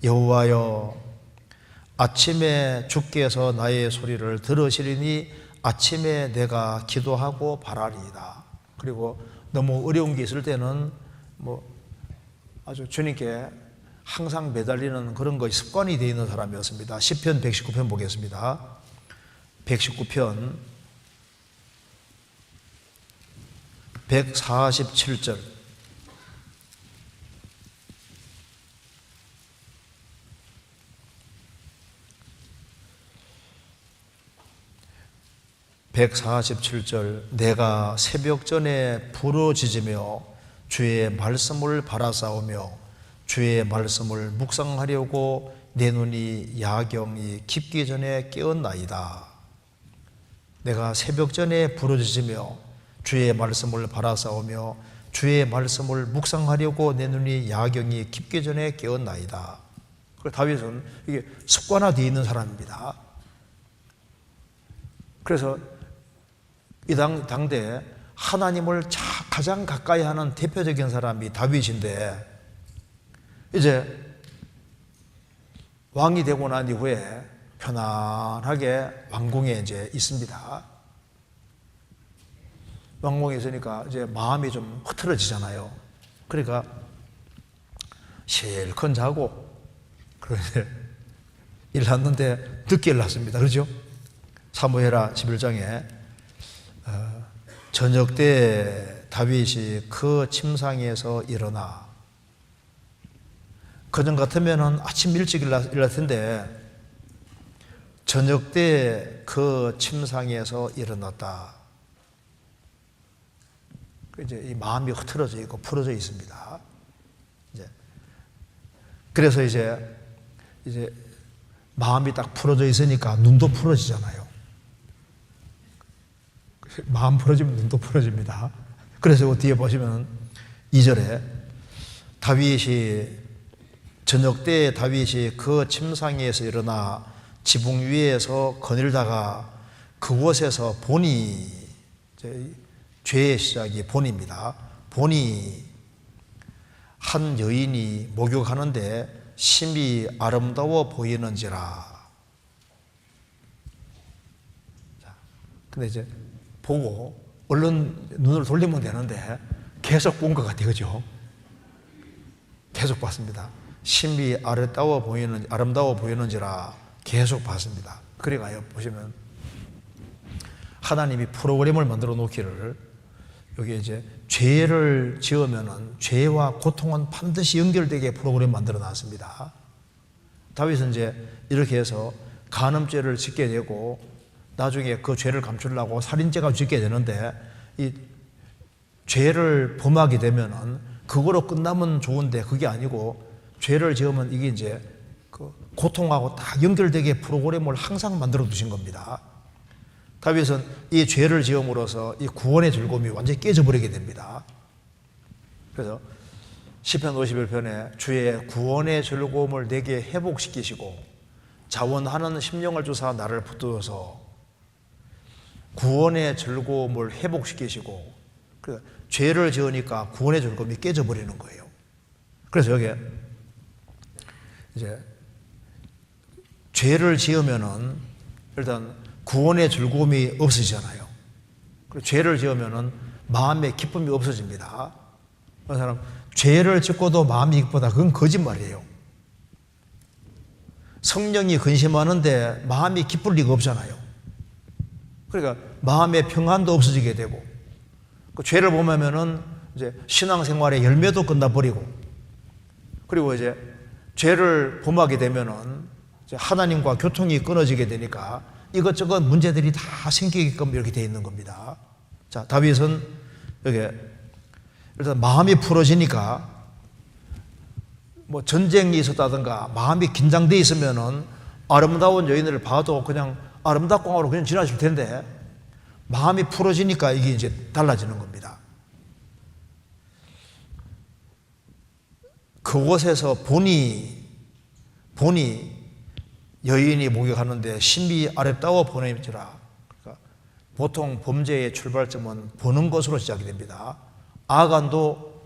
여호와여, 아침에 주께서 나의 소리를 들으시리니 아침에 내가 기도하고 바라리이다. 그리고 너무 어려운 게 있을 때는 아주 주님께 항상 매달리는 그런 것이 습관이 되어 있는 사람이었습니다. 시편 119편 보겠습니다. 119편 147절. (147절) 내가 새벽 전에 부르짖으며 주의 말씀을 바라싸우며 주의 말씀을 묵상하려고 내 눈이 야경이 깊기 전에 깨었나이다. 내가 새벽 전에 부르짖으며 주의 말씀을 바라싸우며 주의 말씀을 묵상하려고 내 눈이 야경이 깊기 전에 깨었나이다. 다윗은 이게 습관화되어 있는 사람입니다. 그래서 이 당대에 하나님을 가장 가까이 하는 대표적인 사람이 다윗인데, 이제 왕이 되고 난 이후에 편안하게 왕궁에 이제 있습니다. 왕궁에 있으니까 이제 마음이 좀 흐트러지잖아요. 그러니까 실컷 자고, 그런데 일났는데 늦게 일났습니다. 그렇죠? 사무엘하 11장에 저녁 때 다윗이 그 침상에서 일어나, 그전 같으면 아침 일찍 일어날 텐데 저녁 때 그 침상에서 일어났다. 이제 이 마음이 흐트러져 있고 풀어져 있습니다. 그래서 이제 마음이 딱 풀어져 있으니까 눈도 풀어지잖아요. 마음 풀어지면 눈도 풀어집니다. 그래서 뒤에 보시면 2절에 저녁 때 다윗이 그 침상에서 일어나 지붕 위에서 거닐다가 그곳에서 보니, 죄의 시작이 본입니다. 보니 한 여인이 목욕하는데 심히 아름다워 보이는지라. 근데 이제 보고 얼른 눈을 돌리면 되는데 계속 본 것 같아요. 그죠? 계속 봤습니다. 심히 아름다워 보이는지라 계속 봤습니다. 그래가요, 보시면 하나님이 프로그램을 만들어 놓기를, 여기 이제 죄를 지으면은 죄와 고통은 반드시 연결되게 프로그램 만들어 놨습니다. 다윗은 이제 이렇게 해서 간음죄를 짓게 되고 나중에 그 죄를 감추려고 살인죄가 짓게 되는데, 이 죄를 범하게 되면은 그거로 끝나면 좋은데 그게 아니고 죄를 지으면 이게 이제 그 고통하고 딱 연결되게 프로그램을 항상 만들어 두신 겁니다. 다윗은 이 죄를 지음으로써 이 구원의 즐거움이 완전히 깨져버리게 됩니다. 그래서 시편 51편에 주의 구원의 즐거움을 내게 회복시키시고 자원하는 심령을 주사 나를 붙들어서 구원의 즐거움을 회복시키시고, 죄를 지으니까 구원의 즐거움이 깨져버리는 거예요. 그래서 여기 이제 죄를 지으면은 일단 구원의 즐거움이 없어지잖아요. 그리고 죄를 지으면은 마음의 기쁨이 없어집니다. 그 사람 죄를 짓고도 마음이 기쁘다. 그건 거짓말이에요. 성령이 근심하는데 마음이 기쁠 리가 없잖아요. 그러니까 마음의 평안도 없어지게 되고, 그 죄를 범하면은 이제 신앙생활의 열매도 끝나버리고, 그리고 이제 죄를 범하게 되면은 이제 하나님과 교통이 끊어지게 되니까 이것저것 문제들이 다 생기게끔 이렇게 되어 있는 겁니다. 자, 다윗은 여기 일단 마음이 풀어지니까 뭐 전쟁이 있었다든가 마음이 긴장되어 있으면은 아름다운 여인을 봐도 그냥 아름답고 하고 그냥 지나칠 텐데, 마음이 풀어지니까 이게 이제 달라지는 겁니다. 그곳에서 본이 여인이 목욕하는데 심히 아름다워 보내지라. 그러니까 보통 범죄의 출발점은 보는 것으로 시작이 됩니다. 아간도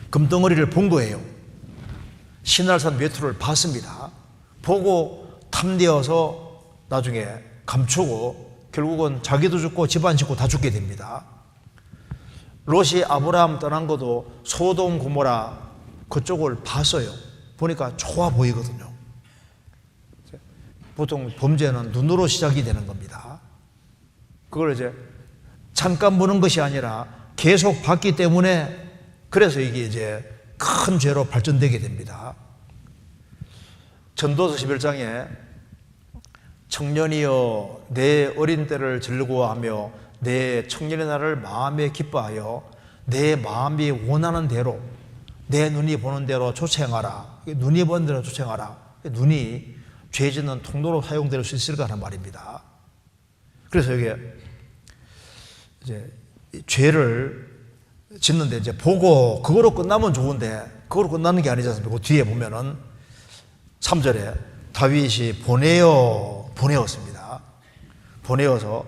금덩어리를 본 거예요. 시날산 외투를 봤습니다. 보고 탐내어서 나중에 감추고 결국은 자기도 죽고 집안 식구 다 죽게 됩니다. 롯이 아브라함 떠난 것도 소돔 고모라 그쪽을 봤어요. 보니까 좋아 보이거든요. 보통 범죄는 눈으로 시작이 되는 겁니다. 그걸 이제 잠깐 보는 것이 아니라 계속 봤기 때문에, 그래서 이게 이제 큰 죄로 발전되게 됩니다. 전도서 11장에 청년이여 내 어린 때를 즐거워하며 내 청년의 날을 마음에 기뻐하여 내 마음이 원하는 대로 내 눈이 보는 대로 쫓아행하라. 눈이 보는 대로 쫓아행하라. 눈이 죄 짓는 통로로 사용될 수 있을까 하는 말입니다. 그래서 이게 이제 죄를 짓는데 이제 보고 그거로 끝나면 좋은데 그거로 끝나는 게 아니지 않습니까? 그 뒤에 보면은 3절에 다윗이 보내었습니다. 보내어서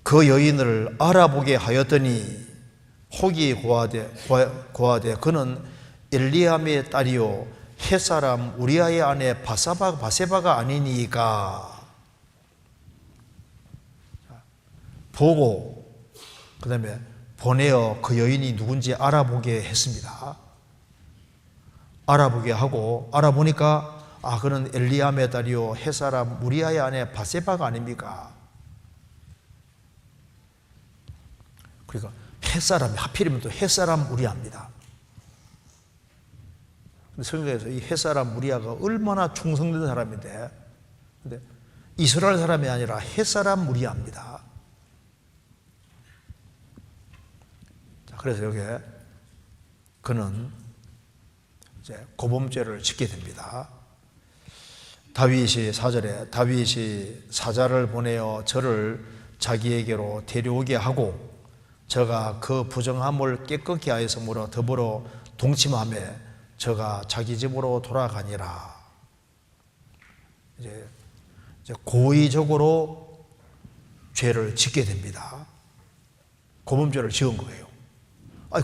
그 여인을 알아보게 하였더니 혹이 고하되 그는 엘리암의 딸이요 햇사람 우리아의 아내 바세바가 아니니까. 보고 그 다음에 보내어 그 여인이 누군지 알아보게 했습니다. 알아보게 하고 알아보니까 그는 엘리암의 딸이요 햇사람 우리아의 아내 바세바가 아닙니까? 그러니까 햇사람이 하필이면 또 햇사람 우리아입니다. 성경에서 이 햇사람 우리아가 얼마나 충성된 사람인데, 근데 이스라엘 사람이 아니라 햇사람 우리아입니다. 그래서 여기에 그는 이제 고범죄를 짓게 됩니다. 다윗이 4절에 다윗이 사자를 보내어 저를 자기에게로 데려오게 하고 저가 그 부정함을 깨끗게 하였으므로 더불어 동침하며 저가 자기 집으로 돌아가니라. 이제 고의적으로 죄를 짓게 됩니다. 고범죄를 지은 거예요.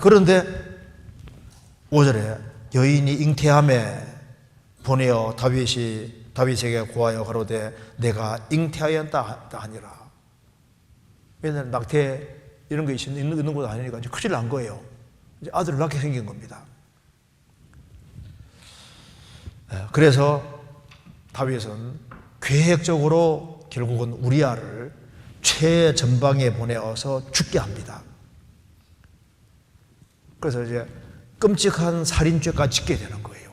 그런데 5절에 여인이 잉태함에 보내어 다윗에게 고하여 가로되 내가 잉태하였다 하니라. 왜냐하면 낙태 이런 거 있는 것도 아니니까 이제 큰일 난 거예요. 이제 아들을 낳게 생긴 겁니다. 그래서 다윗은 계획적으로 결국은 우리아를 최전방에 보내어서 죽게 합니다. 그래서 이제 끔찍한 살인죄까지 짓게 되는 거예요.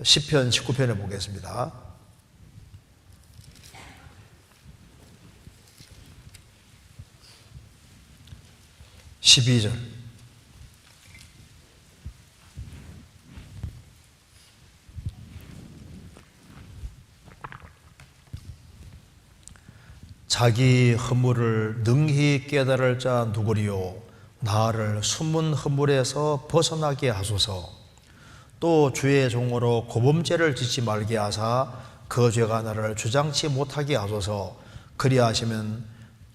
시편 19편을 보겠습니다. 12절. 자기 허물을 능히 깨달을 자 누구리요 나를 숨은 허물에서 벗어나게 하소서. 또 주의 종으로 고범죄를 짓지 말게 하사 그 죄가 나를 주장치 못하게 하소서. 그리하시면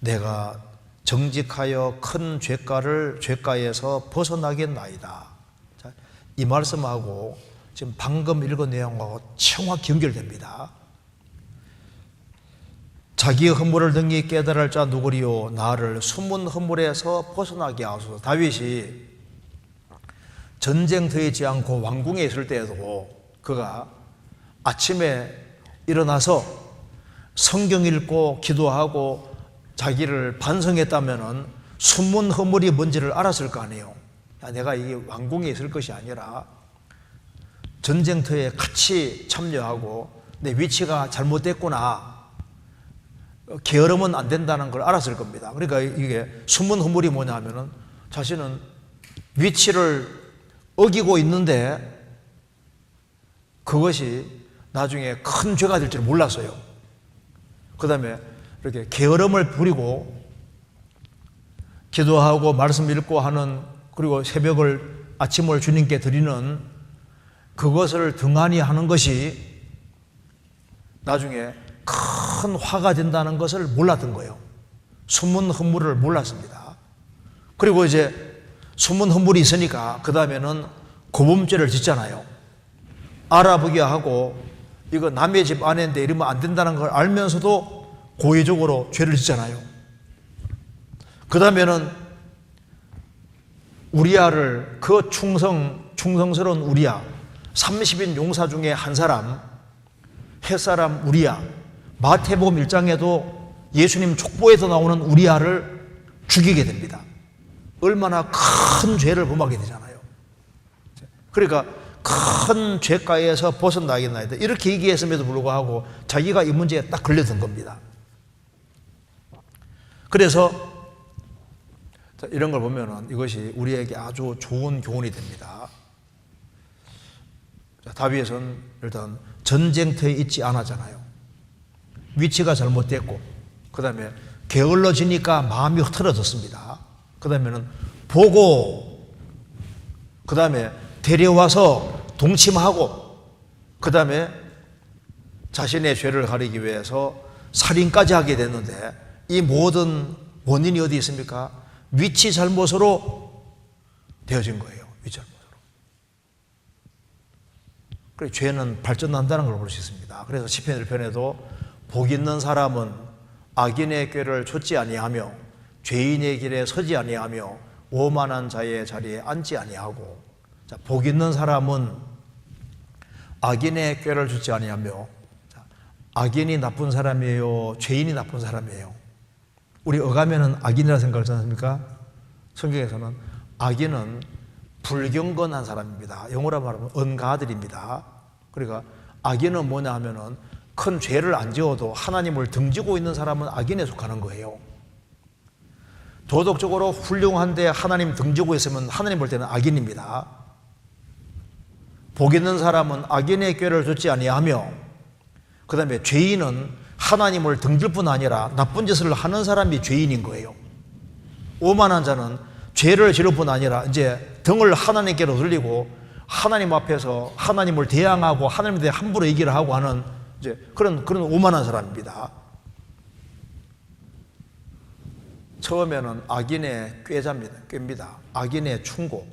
내가 정직하여 큰 죄가에서 벗어나겠나이다. 이 말씀하고 지금 방금 읽은 내용하고 정확히 연결됩니다. 자기의 허물을 등이 깨달을 자 누구리요 나를 숨은 허물에서 벗어나게 하소서. 다윗이 전쟁터에 있지 않고 왕궁에 있을 때에도 그가 아침에 일어나서 성경 읽고 기도하고 자기를 반성했다면은 숨은 허물이 뭔지를 알았을 거 아니에요. 내가 이게 왕궁에 있을 것이 아니라 전쟁터에 같이 참여하고 내 위치가 잘못됐구나, 게으르면 안 된다는 걸 알았을 겁니다. 그러니까 이게 숨은 허물이 뭐냐 하면은 자신은 위치를 어기고 있는데 그것이 나중에 큰 죄가 될 줄 몰랐어요. 그 다음에 이렇게 게으름을 부리고 기도하고 말씀 읽고 하는, 그리고 아침을 주님께 드리는 그것을 등한히 하는 것이 나중에 큰 화가 된다는 것을 몰랐던 거예요. 숨은 허물을 몰랐습니다. 그리고 이제 숨은 허물이 있으니까 그 다음에는 고범죄를 짓잖아요. 알아보게 하고 이거 남의 집 안인데 이러면 안 된다는 걸 알면서도 고의적으로 죄를 짓잖아요. 그 다음에는 우리야를, 그 충성스러운 우리야, 30인 용사 중에 한 사람, 햇사람 우리야, 마태복음 1장에도 예수님 족보에서 나오는 우리야를 죽이게 됩니다. 얼마나 큰 죄를 범하게 되잖아요. 그러니까 큰 죄가에서 벗어나겠나이다, 이렇게 얘기했음에도 불구하고 자기가 이 문제에 딱 걸려든 겁니다. 그래서 이런 걸 보면은 이것이 우리에게 아주 좋은 교훈이 됩니다. 다윗은 일단 전쟁터에 있지 않았잖아요. 위치가 잘못됐고, 그 다음에 게을러지니까 마음이 흐트러졌습니다. 그 다음에는 보고, 그 다음에 데려와서 동침하고, 그 다음에 자신의 죄를 가리기 위해서 살인까지 하게 됐는데, 이 모든 원인이 어디 있습니까? 위치 잘못으로 되어진 거예요. 위치 잘못으로. 그래서 죄는 발전한다는 걸 볼 수 있습니다. 그래서 시편 1편에도 복 있는 사람은 악인의 꾀를 좇지 아니하며 죄인의 길에 서지 아니하며 오만한 자의 자리에 앉지 아니하고, 자, 복 있는 사람은 악인의 꾀를 좇지 아니하며, 자, 악인이 나쁜 사람이에요, 죄인이 나쁜 사람이에요? 우리 어가면은 악인이라 생각하지 않습니까? 성경에서는 악인은 불경건한 사람입니다. 영어로 말하면 언가들입니다. 그러니까 악인은 뭐냐 하면은 큰 죄를 안 지어도 하나님을 등지고 있는 사람은 악인에 속하는 거예요. 도덕적으로 훌륭한데 하나님 등지고 있으면 하나님 볼 때는 악인입니다. 복 있는 사람은 악인의 꾀를 좇지 아니하며, 그 다음에 죄인은 하나님을 등질 뿐 아니라 나쁜 짓을 하는 사람이 죄인인 거예요. 오만한 자는 죄를 지를 뿐 아니라 이제 등을 하나님께로 돌리고 하나님 앞에서 하나님을 대항하고 하나님에 대해 함부로 얘기를 하고 하는 이제 그런 오만한 사람입니다. 처음에는 악인의 꾀입니다. 악인의 충고,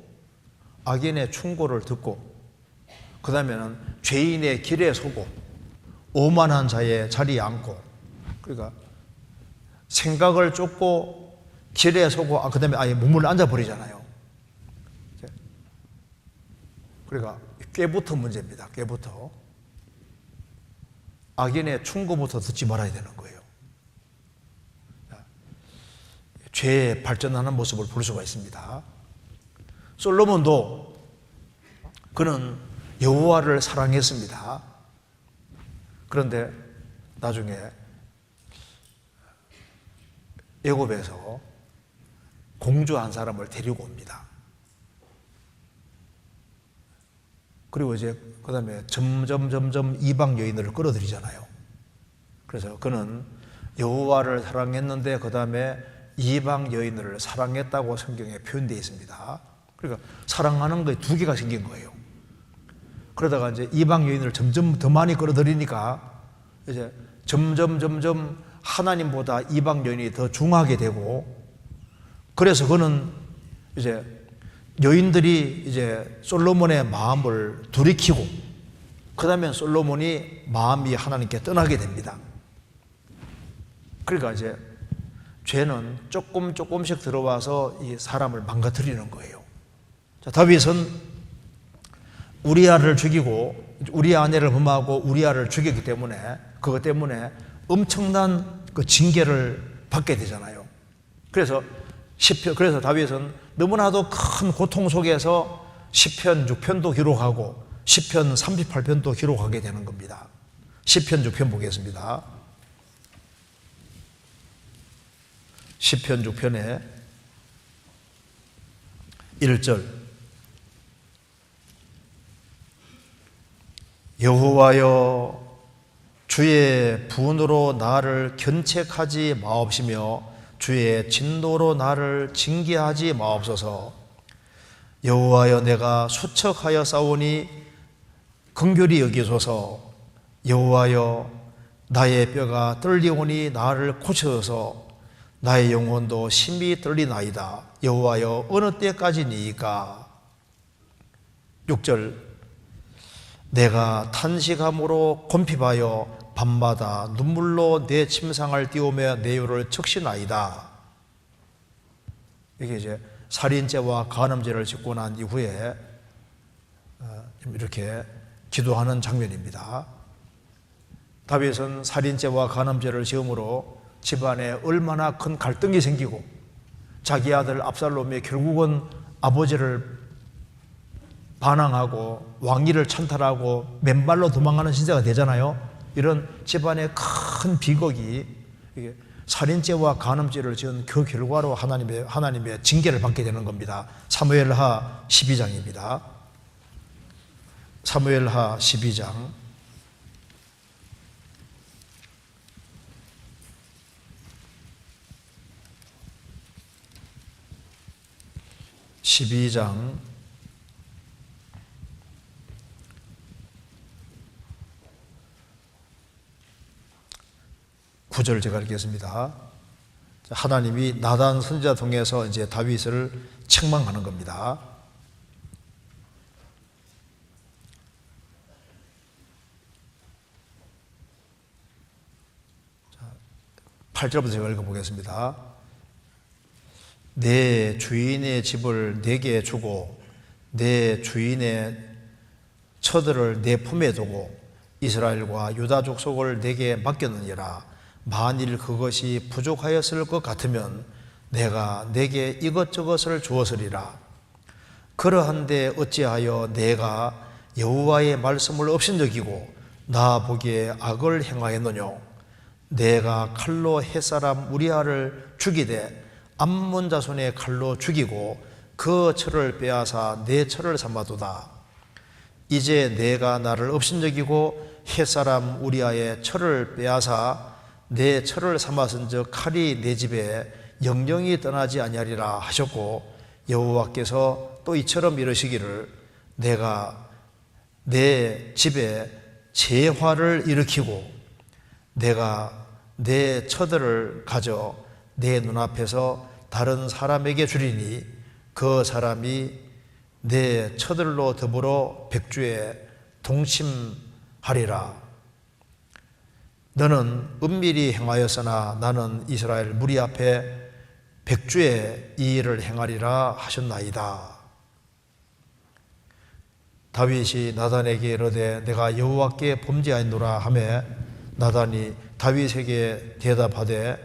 악인의 충고를 듣고, 그 다음에는 죄인의 길에 서고 오만한 자의 자리에 앉고, 그러니까 생각을 쫓고 길에 서고, 그 다음에 아예 몸을 앉아버리잖아요. 그러니까 꾀부터 문제입니다. 꾀부터. 악인의 충고부터 듣지 말아야 되는 거예요. 죄에 발전하는 모습을 볼 수가 있습니다. 솔로몬도 그는 여호와를 사랑했습니다. 그런데 나중에 애굽에서 공주 한 사람을 데리고 옵니다. 그리고 이제 그 다음에 점점 이방 여인들을 끌어들이잖아요. 그래서 그는 여호와를 사랑했는데 그 다음에 이방 여인들을 사랑했다고 성경에 표현되어 있습니다. 그러니까 사랑하는 거에 두 개가 생긴 거예요. 그러다가 이제 이방 여인을 점점 더 많이 끌어들이니까 이제 점점 하나님보다 이방 여인이 더 중하게 되고, 그래서 그는 이제 여인들이 이제 솔로몬의 마음을 돌이키고 그 다음에 솔로몬이 마음이 하나님께 떠나게 됩니다. 그러니까 이제 죄는 조금씩 들어와서 이 사람을 망가뜨리는 거예요. 자, 다윗은 우리아를 죽이고 우리아 아내를 범하고 우리아를 죽였기 때문에 그것 때문에 엄청난 그 징계를 받게 되잖아요. 그래서 다윗은 너무나도 큰 고통 속에서 시편 6편도 기록하고 시편 38편도 기록하게 되는 겁니다. 시편 6편 보겠습니다. 시편 6편에 1절 여호와여 주의 분으로 나를 견책하지 마옵시며 주의 진노로 나를 징계하지 마옵소서. 여호와여 내가 수척하여 싸우니 긍휼히 여기소서. 여호와여 나의 뼈가 떨리오니 나를 고쳐서 나의 영혼도 심히 떨리나이다. 여호와여 어느 때까지니이까. 6절 내가 탄식함으로 곤핍하여 밤마다 눈물로 내 침상을 띄우며 내 혀를 적시나이다. 이게 이제 살인죄와 간음죄를 짓고 난 이후에 이렇게 기도하는 장면입니다. 다윗은 살인죄와 간음죄를 지음으로 집안에 얼마나 큰 갈등이 생기고 자기 아들 압살롬이 결국은 아버지를 반항하고 왕위를 찬탈하고 맨발로 도망가는 신세가 되잖아요. 이런 집안의 큰 비극이 살인죄와 간음죄를 지은 그 결과로 하나님의 징계를 받게 되는 겁니다. 사무엘하 12장입니다. 사무엘하 12장 12장 9절 제가 읽겠습니다. 하나님이 나단 선지자 통해서 이제 다윗을 책망하는 겁니다. 8절부터 제가 읽어보겠습니다. 내 주인의 집을 내게 주고 내 주인의 처들을 내 품에 두고 이스라엘과 유다 족속을 내게 맡겼느니라. 만일 그것이 부족하였을 것 같으면 내가 내게 이것저것을 주었으리라. 그러한데 어찌하여 내가 여호와의 말씀을 업신여기고 나 보기에 악을 행하였느뇨. 내가 칼로 햇사람 우리아를 죽이되 암몬 자손의 칼로 죽이고 그 철을 빼앗아 내 철을 삼아두다. 이제 내가 나를 업신여기고 햇사람 우리아의 철을 빼앗아 내 철을 삼았은즉 칼이 내 집에 영영이 떠나지 아니하리라 하셨고 여호와께서 또 이처럼 이르시기를 내가 내 집에 재화를 일으키고 내가 내 처들을 가져 내 눈앞에서 다른 사람에게 주리니 그 사람이 내 처들로 더불어 백주에 동침하리라. 너는 은밀히 행하였으나 나는 이스라엘 무리 앞에 백주에 이 일을 행하리라 하셨나이다. 다윗이 나단에게 이르되 내가 여호와께 범죄하였노라 하매 나단이 다윗에게 대답하되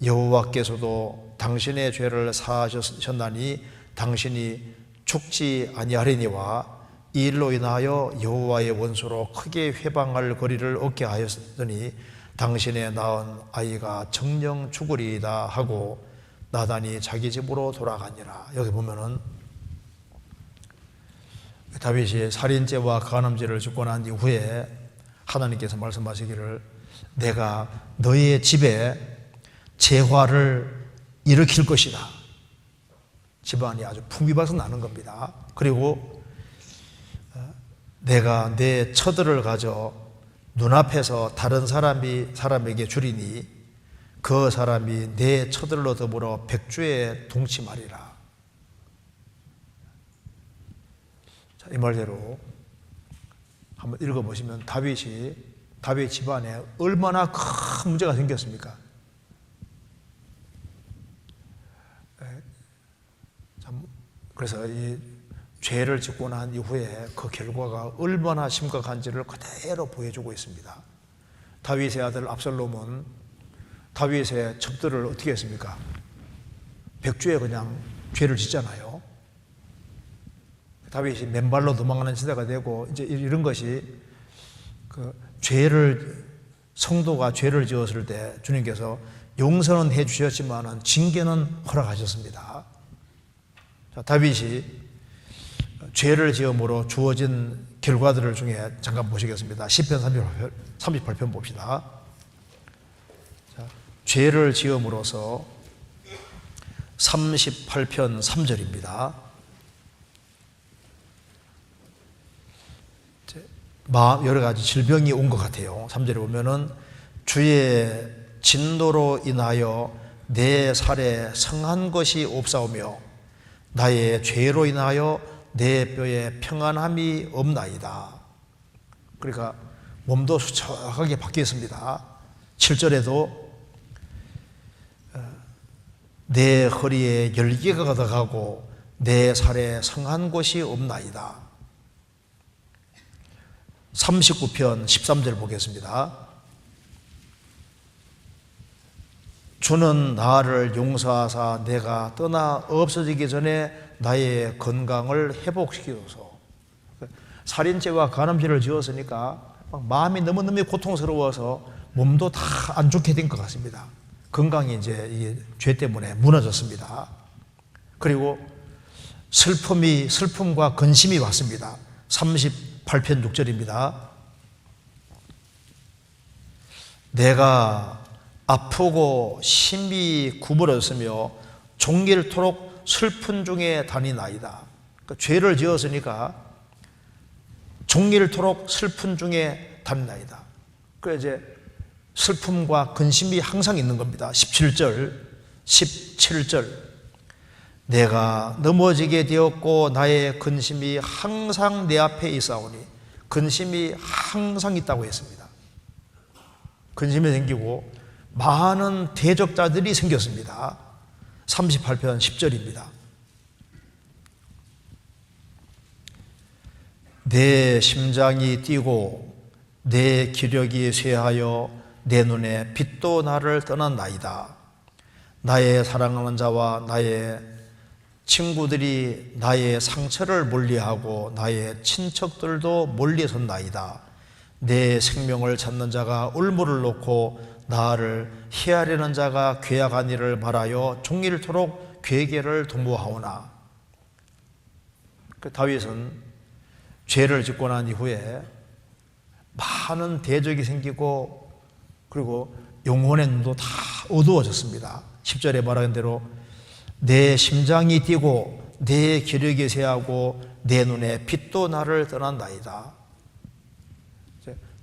여호와께서도 당신의 죄를 사하셨나니 당신이 죽지 아니하리니와 이 일로 인하여 여호와의 원수로 크게 회방할 거리를 얻게 하였으니 당신의 낳은 아이가 정령 죽으리이다 하고 나단이 자기 집으로 돌아가니라. 여기 보면은 다윗이 살인죄와 간음죄를 짓고 난 이후에 하나님께서 말씀하시기를 내가 너의 집에 재화를 일으킬 것이다. 집안이 아주 풍비박산 나는 겁니다. 그리고 내가 내 처들을 가져 눈앞에서 다른 사람에게 주리니 그 사람이 내 처들로 더불어 백주에 동침하리라. 자, 이 말대로 한번 읽어보시면 다윗 집안에 얼마나 큰 문제가 생겼습니까? 그래서 이 죄를 짓고 난 이후에 그 결과가 얼마나 심각한지를 그대로 보여주고 있습니다. 다윗의 아들 압살롬은 다윗의 첩들을 어떻게 했습니까? 백주에 그냥 죄를 짓잖아요. 다윗이 맨발로 도망가는 시대가 되고, 이제 이런 것이 성도가 죄를 지었을 때 주님께서 용서는 해 주셨지만은 징계는 허락하셨습니다. 자, 다윗이 죄를 지음으로 주어진 결과들을 중에 잠깐 보시겠습니다. 시편 38편 봅시다. 자, 죄를 지음으로써 38편 3절입니다. 여러 가지 질병이 온 것 같아요. 3절에 보면은 주의 진노로 인하여 내 살에 성한 것이 없사오며 나의 죄로 인하여 내 뼈에 평안함이 없나이다. 그러니까 몸도 수척하게 바뀌었습니다. 7절에도 내 허리에 열기가 가득하고 내 살에 성한 곳이 없나이다. 39편 13절 보겠습니다. 주는 나를 용서하사 내가 떠나 없어지기 전에 나의 건강을 회복시키소서. 살인죄와 간음죄를 지었으니까 마음이 너무너무 고통스러워서 몸도 다 안 좋게 된 것 같습니다. 건강이 이제 이 죄 때문에 무너졌습니다. 그리고 슬픔과 근심이 왔습니다. 38편 6절입니다. 내가 아프고 심히 구부러졌으며 종일토록 슬픈 중에 다니나이다. 그러니까 죄를 지었으니까 종일토록 슬픈 중에 다니나이다. 그래서 이제 슬픔과 근심이 항상 있는 겁니다. 17절 내가 넘어지게 되었고 나의 근심이 항상 내 앞에 있사오니, 근심이 항상 있다고 했습니다. 근심이 생기고 많은 대적자들이 생겼습니다. 38편 10절입니다. 내 심장이 뛰고 내 기력이 쇠하여 내 눈에 빛도 나를 떠난나이다. 나의 사랑하는 자와 나의 친구들이 나의 상처를 멀리하고 나의 친척들도 멀리선나이다. 내 생명을 찾는 자가 울무를 놓고 나를 해하려는 자가 괴악한 일을 말하여 종일토록 괴계를 도모하오나. 다윗은 죄를 짓고 난 이후에 많은 대적이 생기고, 그리고 영혼의 눈도 다 어두워졌습니다. 10절에 말하는 대로 내 심장이 뛰고 내 기력이 쇠하고 내 눈에 빛도 나를 떠난나이다.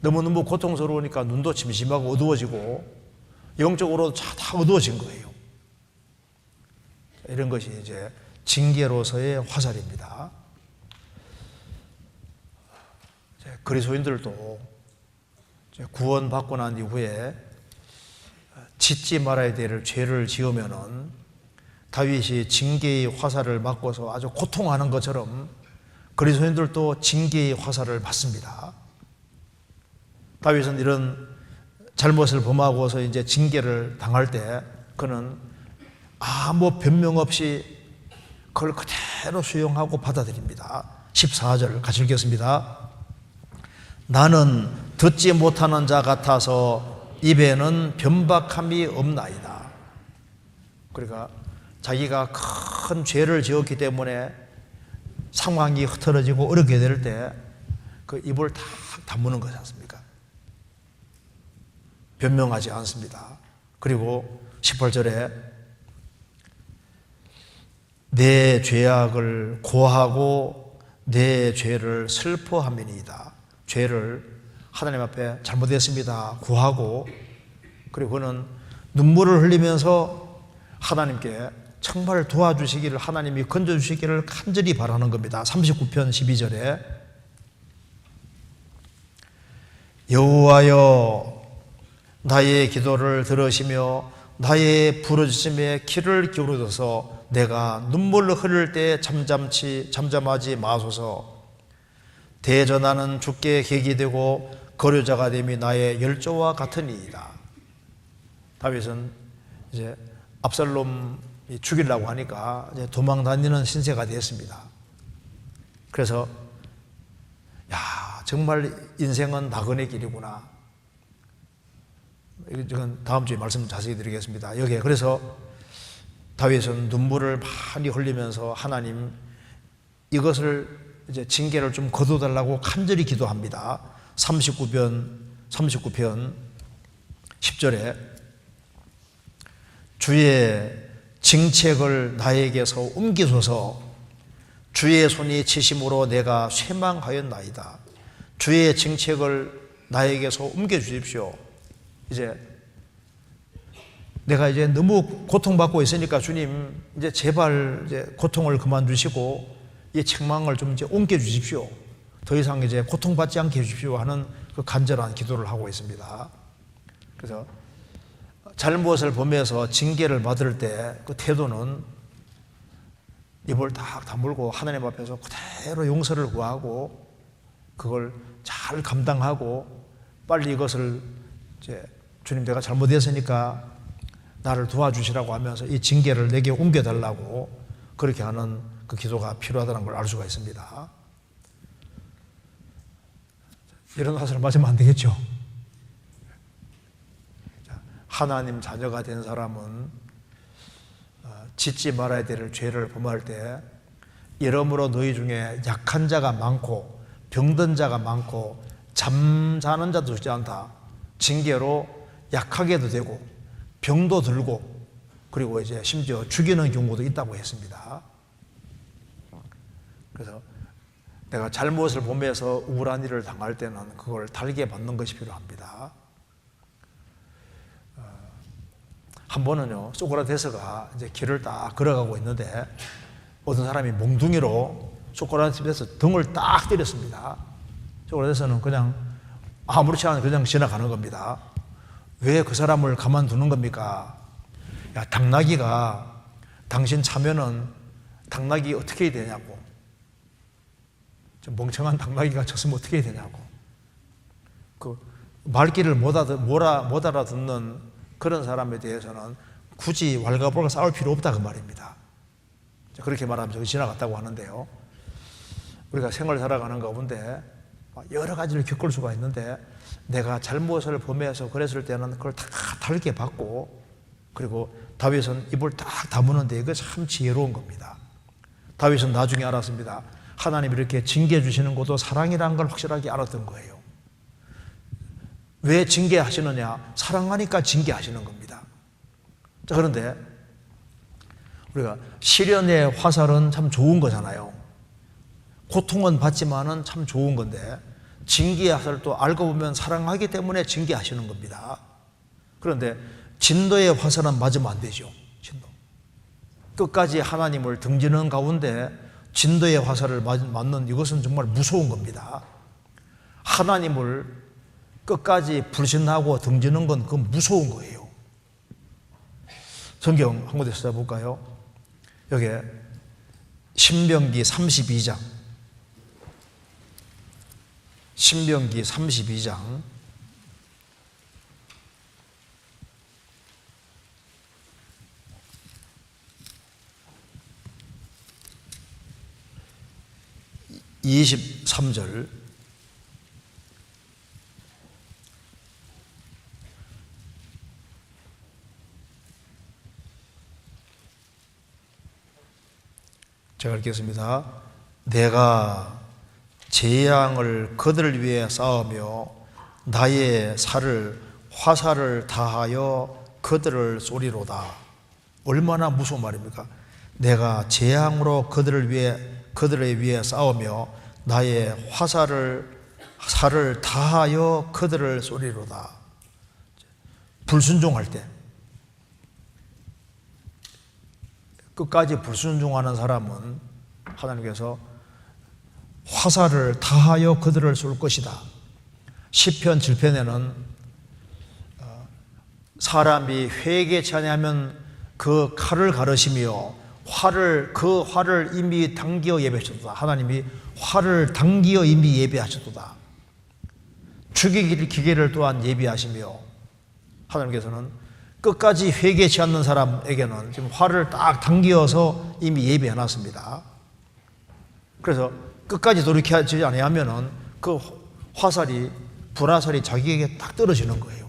너무너무 고통스러우니까 눈도 침침하고 어두워지고 영적으로 다 어두워진 거예요. 이런 것이 이제 징계로서의 화살입니다. 그리스도인들도 구원받고 난 이후에 짓지 말아야 될 죄를 지으면은 다윗이 징계의 화살을 맞고서 아주 고통하는 것처럼 그리스도인들도 징계의 화살을 받습니다. 다윗은 이런 잘못을 범하고서 이제 징계를 당할 때 그는 아무 변명 없이 그걸 그대로 수용하고 받아들입니다. 14절 같이 읽겠습니다. 나는 듣지 못하는 자 같아서 입에는 변박함이 없나이다. 그러니까 자기가 큰 죄를 지었기 때문에 상황이 흐트러지고 어렵게 될 때 그 입을 다 다무는 거지 않습니까? 변명하지 않습니다. 그리고 18절에 내 죄악을 고하고 내 죄를 슬퍼함이니이다. 죄를 하나님 앞에 잘못했습니다 고하고, 그리고 그는 눈물을 흘리면서 하나님께 정말 도와주시기를, 하나님이 건져주시기를 간절히 바라는 겁니다. 39편 12절에 여호와여 나의 기도를 들으시며 나의 부르짖음에 귀를 기울여서 내가 눈물을 흘릴 때 잠잠하지 마소서. 대전하는 주께 객이 되고 거류자가 됨이 나의 열조와 같으니이다. 다윗은 이제 압살롬이 죽이려고 하니까 이제 도망 다니는 신세가 되었습니다. 그래서 정말 인생은 나그네 길이구나. 이건 다음 주에 말씀 자세히 드리겠습니다. 여기에 그래서 다윗은 눈물을 많이 흘리면서 하나님 이것을 이제 징계를 좀 거둬달라고 간절히 기도합니다. 39편 10절에 주의 징책을 나에게서 옮기소서. 주의 손이 치심으로 내가 쇠망하였나이다. 주의 징책을 나에게서 옮겨주십시오. 이제 내가 이제 너무 고통받고 있으니까 주님 이제 제발 이제 고통을 그만 주시고 이 책망을 좀 이제 옮겨 주십시오. 더 이상 이제 고통받지 않게 해주십시오 하는 그 간절한 기도를 하고 있습니다. 그래서 잘못을 범해서 징계를 받을 때 그 태도는 입을 딱 다물고 하나님 앞에서 그대로 용서를 구하고 그걸 잘 감당하고 빨리 이것을 이제 주님 내가 잘못했으니까 나를 도와주시라고 하면서 이 징계를 내게 옮겨달라고 그렇게 하는 그 기도가 필요하다는 걸 알 수가 있습니다. 이런 화살을 맞으면 안 되겠죠. 하나님 자녀가 된 사람은 짓지 말아야 될 죄를 범할 때 이러므로 너희 중에 약한 자가 많고 병든 자가 많고 잠자는 자도 있지 않다. 징계로 약하게도 되고 병도 들고 그리고 이제 심지어 죽이는 경우도 있다고 했습니다. 그래서 내가 잘못을 범해서 우울한 일을 당할 때는 그걸 달게 받는 것이 필요합니다. 한 번은요, 소크라테스가 이제 길을 딱 걸어가고 있는데 어떤 사람이 몽둥이로 소크라테스에서 등을 딱 때렸습니다. 소크라테스는 그냥 아무렇지 않게 그냥 지나가는 겁니다. 왜 그 사람을 가만두는 겁니까? 야, 당나귀가 당신 차면은 당나귀 어떻게 해야 되냐고. 좀 멍청한 당나귀가 쳤으면 어떻게 해야 되냐고. 그 말귀를 못 알아듣는 그런 사람에 대해서는 굳이 왈가불가 싸울 필요 없다 그 말입니다. 그렇게 말하면서 지나갔다고 하는데요. 우리가 생활을 살아가는 가운데 여러 가지를 겪을 수가 있는데 내가 잘못을 범해서 그랬을 때는 그걸 다 달게 받고 그리고 다윗은 입을 딱 다무는데 이거 참 지혜로운 겁니다. 다윗은 나중에 알았습니다. 하나님이 이렇게 징계해 주시는 것도 사랑이라는 걸 확실하게 알았던 거예요. 왜 징계하시느냐? 사랑하니까 징계하시는 겁니다. 자, 그런데 우리가 시련의 화살은 참 좋은 거잖아요. 고통은 받지만은 참 좋은 건데 징계의 화살도 알고 보면 사랑하기 때문에 징계하시는 겁니다. 그런데 진노의 화살은 맞으면 안 되죠. 진노. 끝까지 하나님을 등지는 가운데 진노의 화살을 맞는 이것은 정말 무서운 겁니다. 하나님을 끝까지 불신하고 등지는 건 그건 무서운 거예요. 성경 한 군데 찾아볼까요? 여기 신명기 32장 신명기 32장 23절 제가 읽겠습니다. 내가 재앙을 그들을 위해 쌓으며 나의 살을 화살을 다하여 그들을 쏘리로다. 얼마나 무서운 말입니까? 내가 재앙으로 그들을 위해 싸우며 나의 살을 다하여 그들을 쏘리로다. 불순종할 때 끝까지 불순종하는 사람은 하나님께서 화살을 다하여 그들을 쏠 것이다. 시편 7편에는 사람이 회개치 아니하면 그 칼을 가르시며 그 활을 이미 당기어 예배하셨도다. 하나님이 활을 당기어 이미 예배하셨도다. 죽이기 기계를 또한 예비하시며 하나님께서는 끝까지 회개치 않는 사람에게는 지금 활을 딱 당기어서 이미 예비해놨습니다. 그래서 끝까지 돌이키지 아니하면은 그 화살이 불화살이 자기에게 딱 떨어지는 거예요.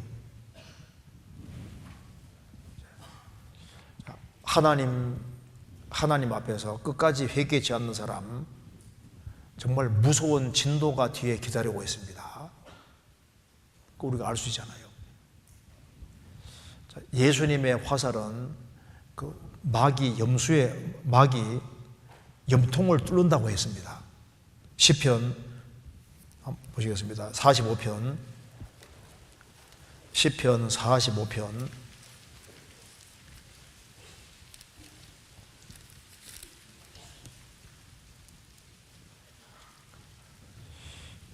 하나님 앞에서 끝까지 회개치 않는 사람, 정말 무서운 진도가 뒤에 기다리고 있습니다. 우리가 알 수 있잖아요. 예수님의 화살은 그 마귀 염통을 뚫는다고 했습니다. 시편 한번 보시겠습니다. 45편 시편 45편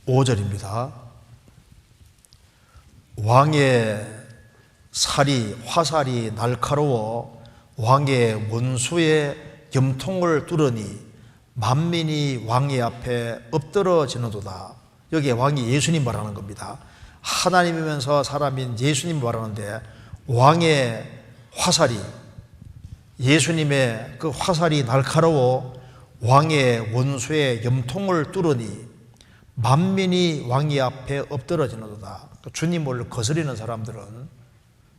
5절입니다. 왕의 화살이 날카로워 왕의 원수의 염통을 뚫으니 만민이 왕의 앞에 엎드러지는도다. 여기에 왕이 예수님 말하는 겁니다. 하나님이면서 사람인 예수님 말하는데 왕의 화살이, 예수님의 그 화살이 날카로워 왕의 원수의 염통을 뚫으니 만민이 왕의 앞에 엎드러지는도다. 주님을 거스리는 사람들은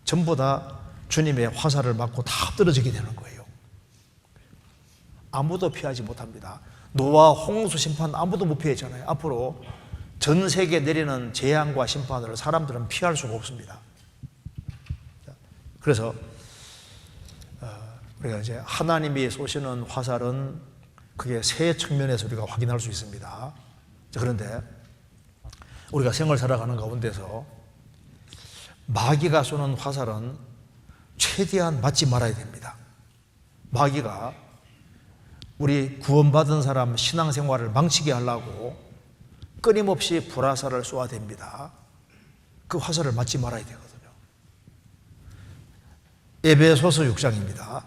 전부 다 주님의 화살을 맞고 다 엎드러지게 되는 거예요. 아무도 피하지 못합니다. 노아 홍수 심판 아무도 못 피했잖아요. 앞으로 전 세계에 내리는 재앙과 심판을 사람들은 피할 수가 없습니다. 그래서 우리가 이제 하나님이 쏘시는 화살은 그게 세 측면에서 우리가 확인할 수 있습니다. 그런데 우리가 생활 살아가는 가운데서 마귀가 쏘는 화살은 최대한 맞지 말아야 됩니다. 마귀가 우리 구원받은 사람 신앙생활을 망치게 하려고 끊임없이 불화살을 쏘아댑니다. 그 화살을 맞지 말아야 되거든요. 에베소서 6장입니다.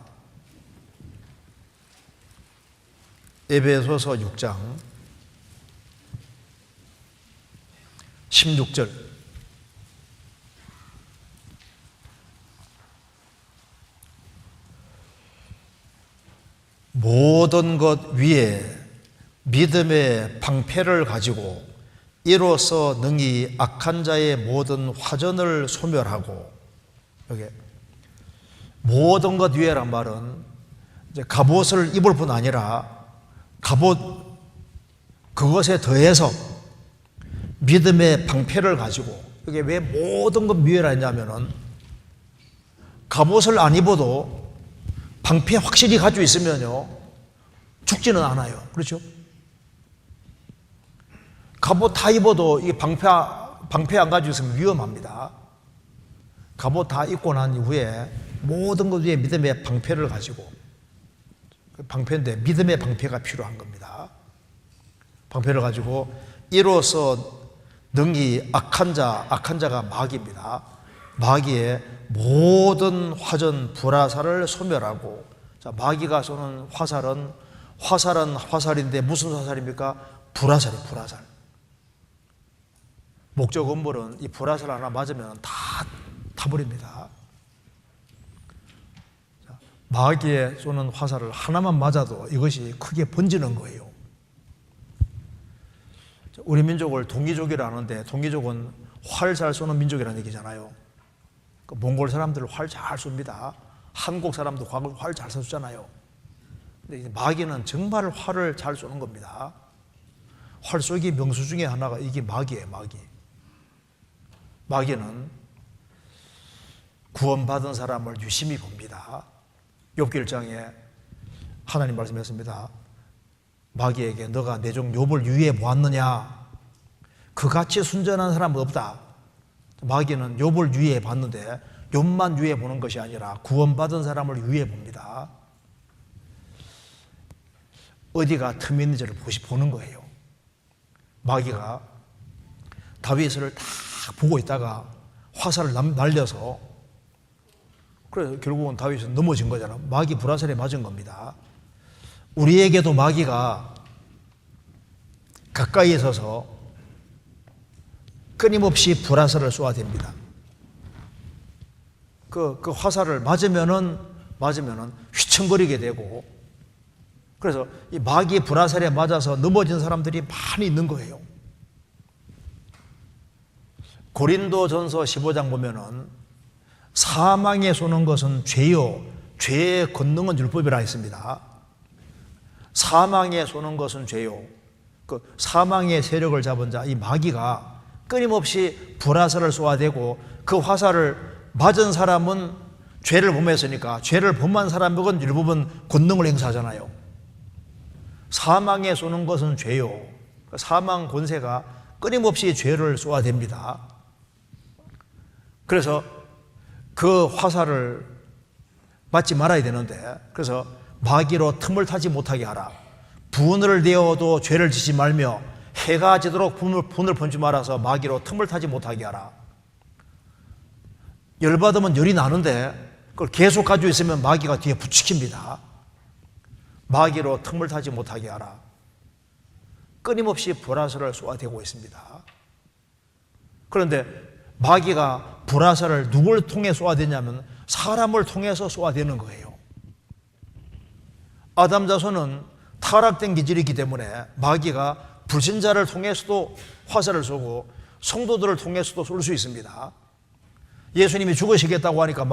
에베소서 6장 16절. 모든 것 위에 믿음의 방패를 가지고 이로써 능히 악한 자의 모든 화전을 소멸하고, 여기 모든 것 위에란 말은 이제 갑옷을 입을 뿐 아니라 그것에 더해서 믿음의 방패를 가지고, 이게 왜 모든 것 위에라 했냐면은 갑옷을 안 입어도 방패 확실히 가지고 있으면요 죽지는 않아요. 그렇죠? 갑옷 다 입어도 이게 방패 안 가지고 있으면 위험합니다. 갑옷 다 입고 난 이후에 모든 것 위에 믿음의 방패를 가지고, 방패인데 믿음의 방패가 필요한 겁니다. 방패를 가지고 이로써 능히 악한 자가 마귀입니다. 마귀의 모든 화전 불화살을 소멸하고, 자, 마귀가 쏘는 화살은 화살인데 무슨 화살입니까? 불화살이에요. 불화살. 목적 음물은 이 불화살 하나 맞으면 다 타버립니다. 자, 마귀에 쏘는 화살을 하나만 맞아도 이것이 크게 번지는 거예요. 우리 민족을 동이족이라 하는데, 동이족은 활 잘 쏘는 민족이라는 얘기잖아요. 몽골 사람들 활 잘 쏩니다. 한국 사람도 활 잘 쏘잖아요. 근데 이제 마귀는 정말 활을 잘 쏘는 겁니다. 활 쏘기 명수 중에 하나가 이게 마귀예요. 마귀는 구원받은 사람을 유심히 봅니다. 욥기 1장에 하나님 말씀했습니다. 마귀에게 너가 내 종 욥을 유의해 보았느냐? 그같이 순전한 사람은 없다. 마귀는 욥을 유의해 봤는데 욥만 유의해 보는 것이 아니라 구원받은 사람을 유의해 봅니다. 어디가 틈이 있는지를 보는 거예요. 마귀가 다윗을 딱 보고 있다가 화살을 날려서, 그래서 결국은 다윗은 넘어진 거잖아. 마귀 불화살에 맞은 겁니다. 우리에게도 마귀가 가까이에 서서 끊임없이 불화살을 쏘아댑니다. 그 화살을 맞으면은 휘청거리게 되고, 그래서 이 마귀 불화살에 맞아서 넘어진 사람들이 많이 있는 거예요. 고린도전서 15장 보면은 사망에 쏘는 것은 죄요, 죄의 권능은 율법이라 했습니다. 사망에 쏘는 것은 죄요. 그 사망의 세력을 잡은 자, 이 마귀가 끊임없이 불화살을 쏘아대고, 그 화살을 맞은 사람은 죄를 범했으니까 죄를 범한 사람은 율법은 권능을 행사하잖아요. 사망에 쏘는 것은 죄요. 사망 권세가 끊임없이 죄를 쏘아댑니다. 그래서 그 화살을 맞지 말아야 되는데, 그래서 마귀로 틈을 타지 못하게 하라. 분을 내어도 죄를 짓지 말며 해가 지도록 분을 번지 말아서 마귀로 틈을 타지 못하게 하라. 열받으면 열이 나는데 그걸 계속 가지고 있으면 마귀가 뒤에 부추깁니다. 마귀로 틈을 타지 못하게 하라. 끊임없이 불화살을 쏘아대고 있습니다. 그런데 마귀가 불화살을 누굴 통해 쏘아대냐면 사람을 통해서 쏘아대는 거예요. 아담 자손은 타락된 기질이기 때문에 마귀가 불신자를 통해서도 화살을 쏘고 성도들을 통해서도 쏠 수 있습니다. 예수님이 죽으시겠다고 하니까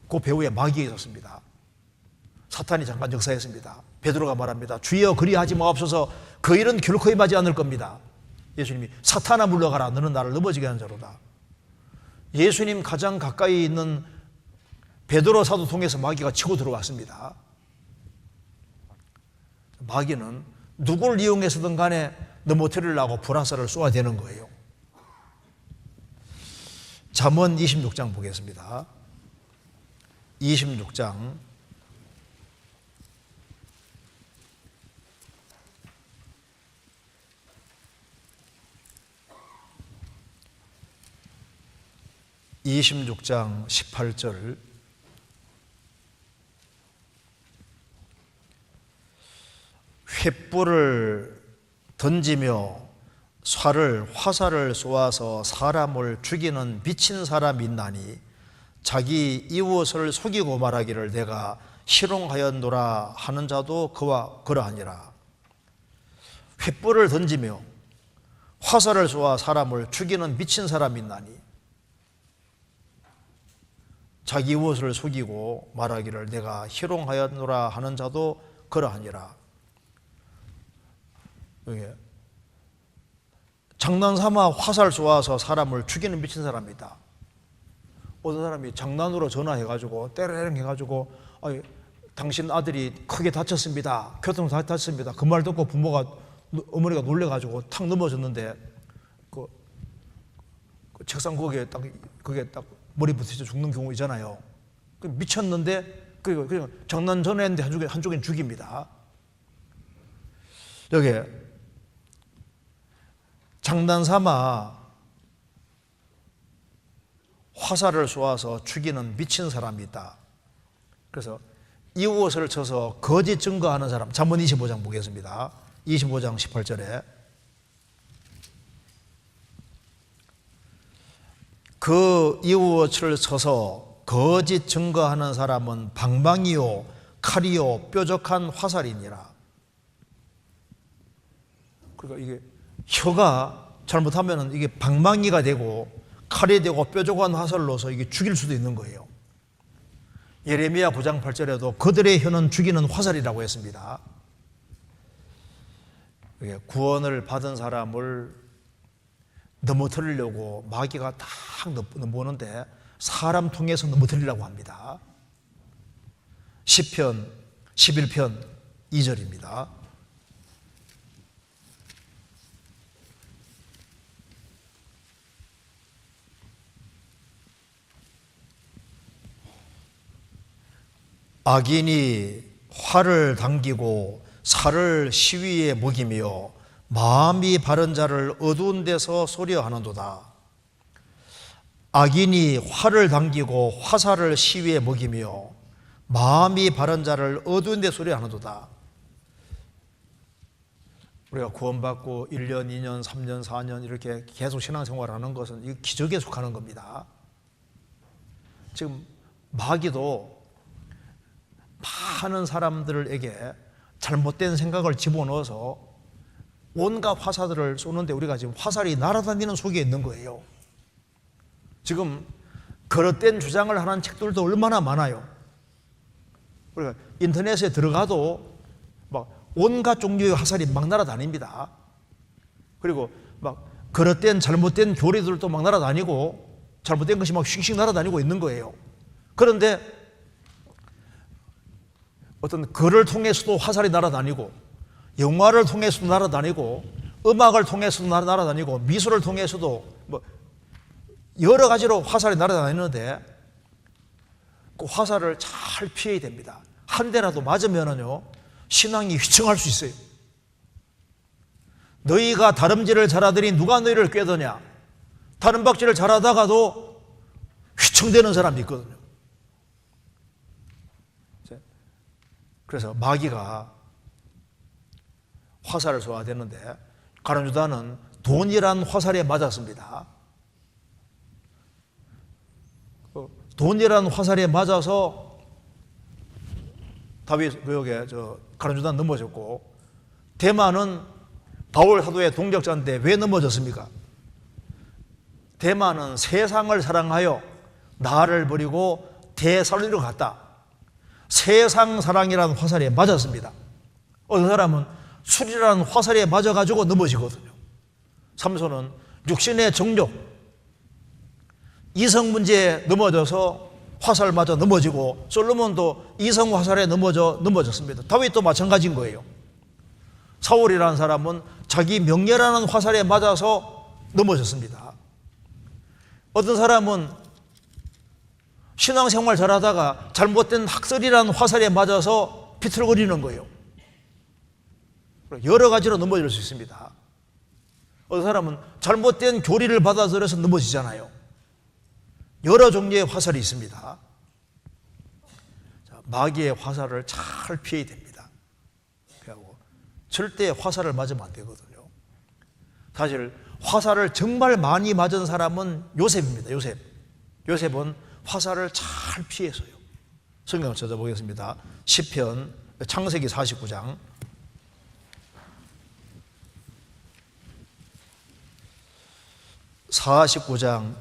그 배후에 마귀가 있었습니다. 사탄이 잠깐 역사했습니다. 베드로가 말합니다. 주여 그리하지 마옵소서, 그 일은 결코 임하지 않을 겁니다. 예수님이 사탄아 물러가라, 너는 나를 넘어지게 하는 자로다. 예수님 가장 가까이 있는 베드로 사도 통해서 마귀가 치고 들어왔습니다. 마귀는 누구를 이용해서든 간에 넘어뜨리려고 불화살을 쏘아대는 거예요. 잠언 26장 보겠습니다. 26장 18절. 횃불을 던지며 화살을 쏘아서 사람을 죽이는 미친 사람이 있나니 자기 이웃을 속이고 말하기를 내가 희롱하였노라 하는 자도 그와 그러하니라. 횃불을 던지며 화살을 쏘아 사람을 죽이는 미친 사람이 있나니 자기 이웃을 속이고 말하기를 내가 희롱하였노라 하는 자도 그러하니라. 장난삼아 화살 쏘아서 사람을 죽이는 미친 사람이다. 어떤 사람이 장난으로 전화해가지고 때레랭 해가지고 당신 아들이 크게 다쳤습니다. 교통사고 다쳤습니다. 그 말 듣고 어머니가 놀래가지고 탁 넘어졌는데 그 책상 거기에 딱 머리 부딪혀 죽는 경우 있잖아요. 미쳤는데 그냥 장난 전화했는데 한쪽엔 죽입니다. 여기 장난삼아 화살을 쏘아서 죽이는 미친 사람이 있다. 그래서 이웃을 쳐서 거짓 증거하는 사람, 잠언 25장 보겠습니다. 25장 18절에 그 이웃을 쳐서 거짓 증거하는 사람은 방망이요 칼이요 뾰족한 화살이니라. 그러니까 이게 혀가 잘못하면 이게 방망이가 되고 칼이 되고 뾰족한 화살로서 이게 죽일 수도 있는 거예요. 예레미야 9장 8절에도 그들의 혀는 죽이는 화살이라고 했습니다. 구원을 받은 사람을 넘어뜨리려고 마귀가 딱 넘보는데 사람 통해서 넘어뜨리려고 합니다. 시편 11편 2절입니다. 악인이 활을 당기고 살을 시위에 먹이며 마음이 바른 자를 어두운 데서 소리하는도다. 악인이 활을 당기고 화살을 시위에 먹이며 마음이 바른 자를 어두운 데 소리하는도다. 우리가 구원받고 1년, 2년, 3년, 4년 이렇게 계속 신앙생활하는 것은 이 기적에 속하는 겁니다. 지금 마귀도 많은 사람들에게 잘못된 생각을 집어넣어서 온갖 화살들을 쏘는데 우리가 지금 화살이 날아다니는 속에 있는 거예요. 지금 그릇된 주장을 하는 책들도 얼마나 많아요. 우리가 인터넷에 들어가도 막 온갖 종류의 화살이 막 날아다닙니다. 그리고 막 그릇된 잘못된 교리들도 막 날아다니고 잘못된 것이 막 씩씩 날아다니고 있는 거예요. 그런데 어떤 글을 통해서도 화살이 날아다니고 영화를 통해서도 날아다니고 음악을 통해서도 날아다니고 미술을 통해서도 뭐 여러 가지로 화살이 날아다니는데 그 화살을 잘 피해야 됩니다. 한 대라도 맞으면은요 신앙이 휘청할 수 있어요. 너희가 다름질을 잘하더니 누가 너희를 꾀더냐. 다름박질을 잘하다가도 휘청대는 사람이 있거든요. 그래서 마귀가 화살을 쏘아대는데 가룟 유다는 돈이란 화살에 맞았습니다. 돈이란 화살에 맞아서 다윗 구역에 가룟 유다는 넘어졌고, 대만은 바울 사도의 동력자인데 왜 넘어졌습니까? 대만은 세상을 사랑하여 나를 버리고 대살리로 갔다. 세상 사랑이라는 화살에 맞았습니다. 어떤 사람은 술이라는 화살에 맞아가지고 넘어지거든요. 삼손은 육신의 정욕, 이성 문제에 넘어져서 화살 맞아 넘어지고, 솔로몬도 이성 화살에 넘어졌습니다. 다윗도 마찬가지인 거예요. 사울이라는 사람은 자기 명예라는 화살에 맞아서 넘어졌습니다. 어떤 사람은 신앙생활 잘하다가 잘못된 학설이라는 화살에 맞아서 비틀거리는 거예요. 여러 가지로 넘어질 수 있습니다. 어떤 사람은 잘못된 교리를 받아들여서 넘어지잖아요. 여러 종류의 화살이 있습니다. 마귀의 화살을 잘 피해야 됩니다. 피하고 절대 화살을 맞으면 안 되거든요. 사실 화살을 정말 많이 맞은 사람은 요셉입니다. 요셉은 화살을 잘 피해서요. 성경을 찾아보겠습니다. 시편 창세기 49장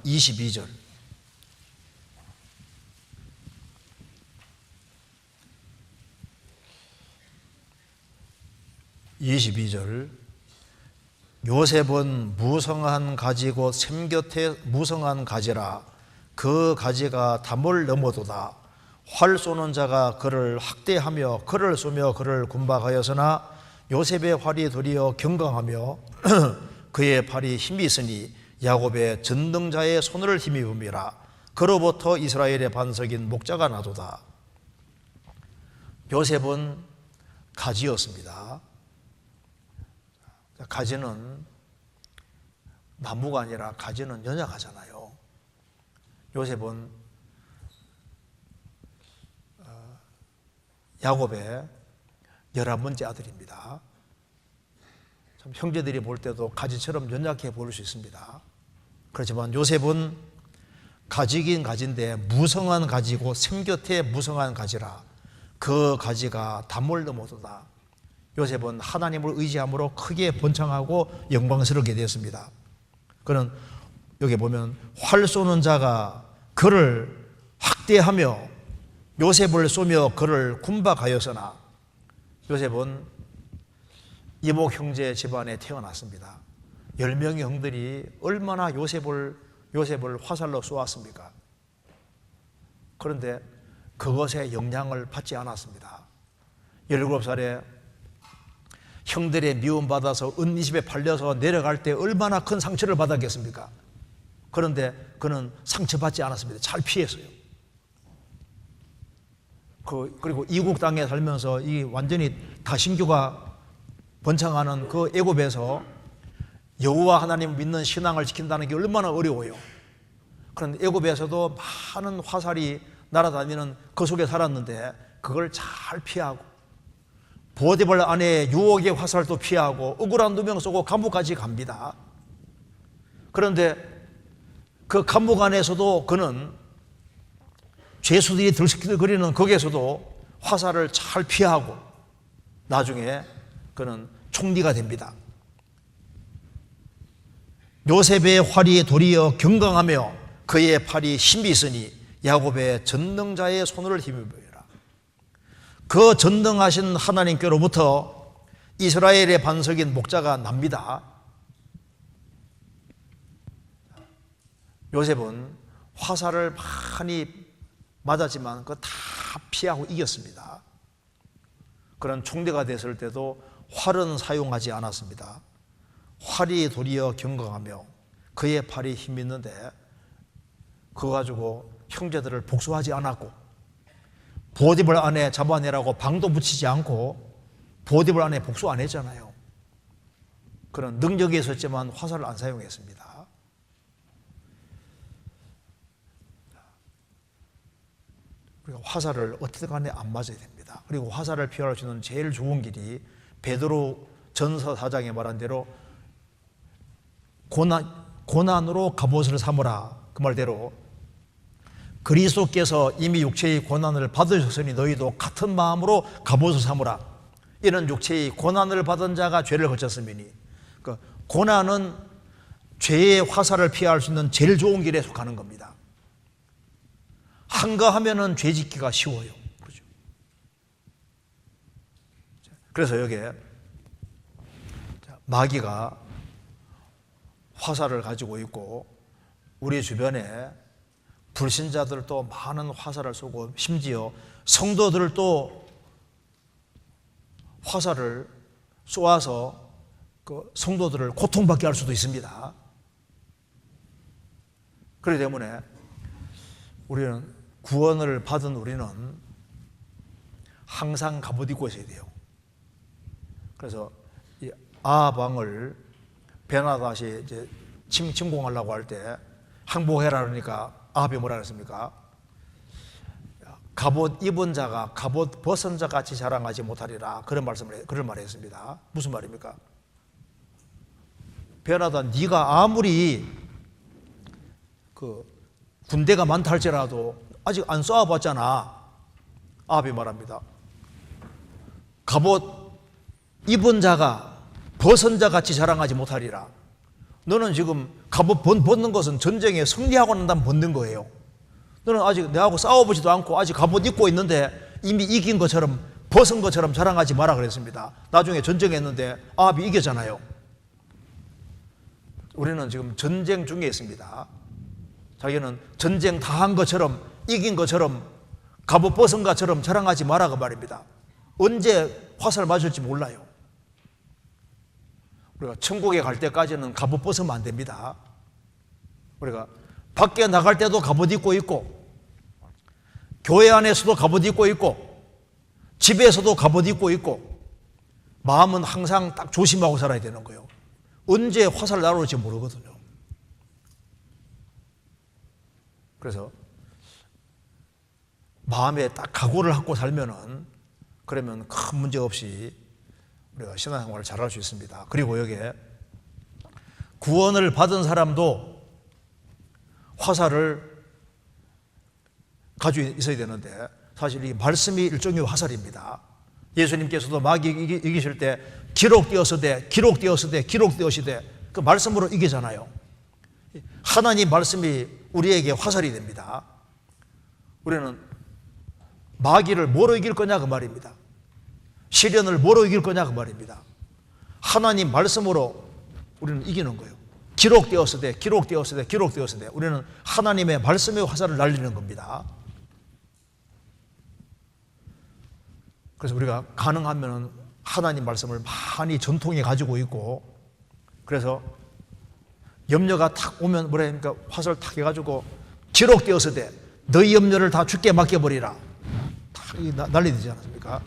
22절. 요셉은 무성한 가지고 샘 곁에 무성한 가지라. 그 가지가 담을 넘어도다. 활 쏘는 자가 그를 학대하며 그를 쏘며 그를 군박하였으나 요셉의 활이 도리어 경강하며 그의 팔이 힘이 있으니 야곱의 전능자의 손을 힘입음이라. 그로부터 이스라엘의 반석인 목자가 나도다. 요셉은 가지였습니다. 가지는 나무가 아니라 가지는 연약하잖아요. 요셉은 야곱의 11번째 아들입니다. 참 형제들이 볼 때도 가지처럼 연약해 보일 수 있습니다. 그렇지만 요셉은 가지긴 가지인데 무성한 가지고 샘 곁에 무성한 가지라. 그 가지가 담을 넘어도다. 요셉은 하나님을 의지함으로 크게 번창하고 영광스럽게 되었습니다. 그는 여기 보면 활 쏘는 자가 그를 학대하며 요셉을 쏘며 그를 군박하였으나, 요셉은 이복 형제 집안에 태어났습니다. 10명의 형들이 얼마나 요셉을 화살로 쏘았습니까? 그런데 그것에 영향을 받지 않았습니다. 17살에 형들의 미움받아서 은이집에 팔려서 내려갈 때 얼마나 큰 상처를 받았겠습니까? 그런데 그는 상처받지 않았습니다. 잘 피했어요. 그리고 이국 땅에 살면서 이 완전히 다신교가 번창하는 그 애굽에서 여호와 하나님 믿는 신앙을 지킨다는 게 얼마나 어려워요. 그런 애굽에서도 많은 화살이 날아다니는 그 속에 살았는데 그걸 잘 피하고 보디발 아내의 유혹의 화살도 피하고 억울한 누명 쏘고 감옥까지 갑니다. 그런데 그 감옥 안에서도 그는 죄수들이 들썩거리는 거기에서도 화살을 잘 피하고 나중에 그는 총리가 됩니다. 요셉의 활이 도리어 경강하며 그의 팔이 힘이 있으니 야곱의 전능자의 손을 힘입어라. 그 전능하신 하나님께로부터 이스라엘의 반석인 목자가 납니다. 요셉은 화살을 많이 맞았지만 그거 다 피하고 이겼습니다. 그런 총리가 됐을 때도 활은 사용하지 않았습니다. 활이 도리어 경강하며 그의 팔이 힘 있는데 그거 가지고 형제들을 복수하지 않았고 보디발 안에 잡아내라고 방도 붙이지 않고 보디발 안에 복수 안 했잖아요. 그런 능력이 있었지만 화살을 안 사용했습니다. 우리가 화살을 어떻든 간에 안 맞아야 됩니다. 그리고 화살을 피할 수 있는 제일 좋은 길이 베드로 전서 4장에 말한 대로 고난으로 갑옷을 삼으라 그 말대로 그리스도께서 이미 육체의 고난을 받으셨으니 너희도 같은 마음으로 갑옷을 삼으라. 이는 육체의 고난을 받은 자가 죄를 거쳤음이니 그 고난은 죄의 화살을 피할 수 있는 제일 좋은 길에 속하는 겁니다. 한가하면은 죄 짓기가 쉬워요. 그렇죠? 그래서 여기에 마귀가 화살을 가지고 있고 우리 주변에 불신자들도 많은 화살을 쏘고 심지어 성도들도 화살을 쏘아서 그 성도들을 고통받게 할 수도 있습니다. 그렇기 때문에 우리는 구원을 받은 우리는 항상 갑옷 입고 있어야 돼요. 그래서 이 아방을 베나다시 이제 침공하려고 할 때 항복해라 그러니까 아합이 뭐라 그랬습니까? 갑옷 입은 자가 갑옷 벗은 자 같이 자랑하지 못하리라 그런 말을 했습니다. 무슨 말입니까? 베나다 네가 아무리 그 군대가 많다 할지라도 아직 안 쏴봤잖아. 아합이 말합니다. 갑옷 입은 자가 벗은 자 같이 자랑하지 못하리라. 너는 지금 갑옷 벗는 것은 전쟁에 승리하고 난 다음 벗는 거예요. 너는 아직 내하고 싸워보지도 않고 아직 갑옷 입고 있는데 이미 이긴 것처럼 벗은 것처럼 자랑하지 마라 그랬습니다. 나중에 전쟁했는데 아합이 이겼잖아요. 우리는 지금 전쟁 중에 있습니다. 자기는 전쟁 다 한 것처럼 이긴 것처럼 갑옷 벗은 것처럼 자랑하지 마라 그 말입니다. 언제 화살 맞을지 몰라요. 우리가 천국에 갈 때까지는 갑옷 벗으면 안 됩니다. 우리가 밖에 나갈 때도 갑옷 입고 있고 교회 안에서도 갑옷 입고 있고 집에서도 갑옷 입고 있고 마음은 항상 딱 조심하고 살아야 되는 거예요. 언제 화살 날아올지 모르거든요. 그래서 마음에 딱 각오를 하고 살면은 그러면 큰 문제 없이 우리가 신앙생활을 잘할 수 있습니다. 그리고 여기에 구원을 받은 사람도 화살을 가지고 있어야 되는데 사실 이 말씀이 일종의 화살입니다. 예수님께서도 마귀 이기실 때 기록되었으되 그 말씀으로 이기잖아요. 하나님 말씀이 우리에게 화살이 됩니다. 우리는 마귀를 뭐로 이길 거냐 그 말입니다. 시련을 뭐로 이길 거냐 그 말입니다. 하나님 말씀으로 우리는 이기는 거예요. 기록되었으되 우리는 하나님의 말씀의 화살을 날리는 겁니다. 그래서 우리가 가능하면 하나님 말씀을 많이 전통에 가지고 있고 그래서 염려가 탁 오면 뭐라 합니까? 화살 탁 해가지고 기록되었으되 너희 염려를 다 주께 맡겨버리라. 다 난리 되지 않습니까?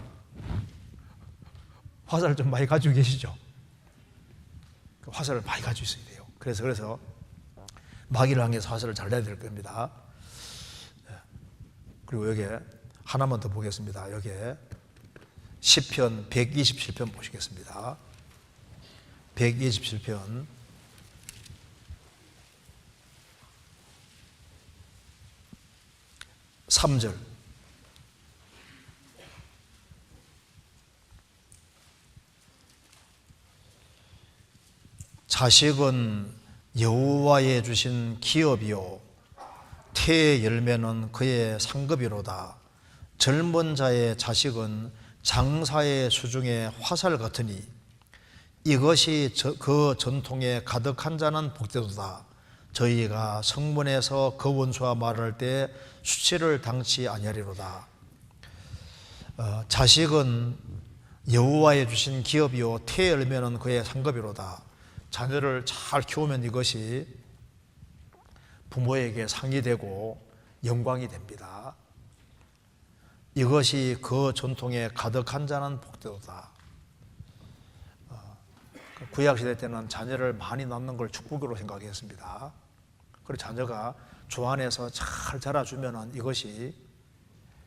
화살을 좀 많이 가지고 계시죠? 화살을 많이 가지고 있어야 돼요. 그래서 마귀를 향해서 화살을 잘 내야 될 겁니다. 그리고 여기 하나만 더 보겠습니다. 여기 시편 127편 보시겠습니다. 127편 3절. 자식은 여호와의 주신 기업이요 태의 열매는 그의 상급이로다. 젊은 자의 자식은 장사의 수중에 화살 같으니 이것이 그 전통에 가득한 자는 복되도다. 저희가 성문에서 그 원수와 말할 때 수치를 당치 아니하리로다. 자식은 여호와의 주신 기업이요 태의 열매는 그의 상급이로다. 자녀를 잘 키우면 이것이 부모에게 상이 되고 영광이 됩니다. 이것이 그 전통에 가득한 자는 복되도다. 구약시대 때는 자녀를 많이 낳는 걸 축복으로 생각했습니다. 그리고 자녀가 조안에서 잘 자라주면 이것이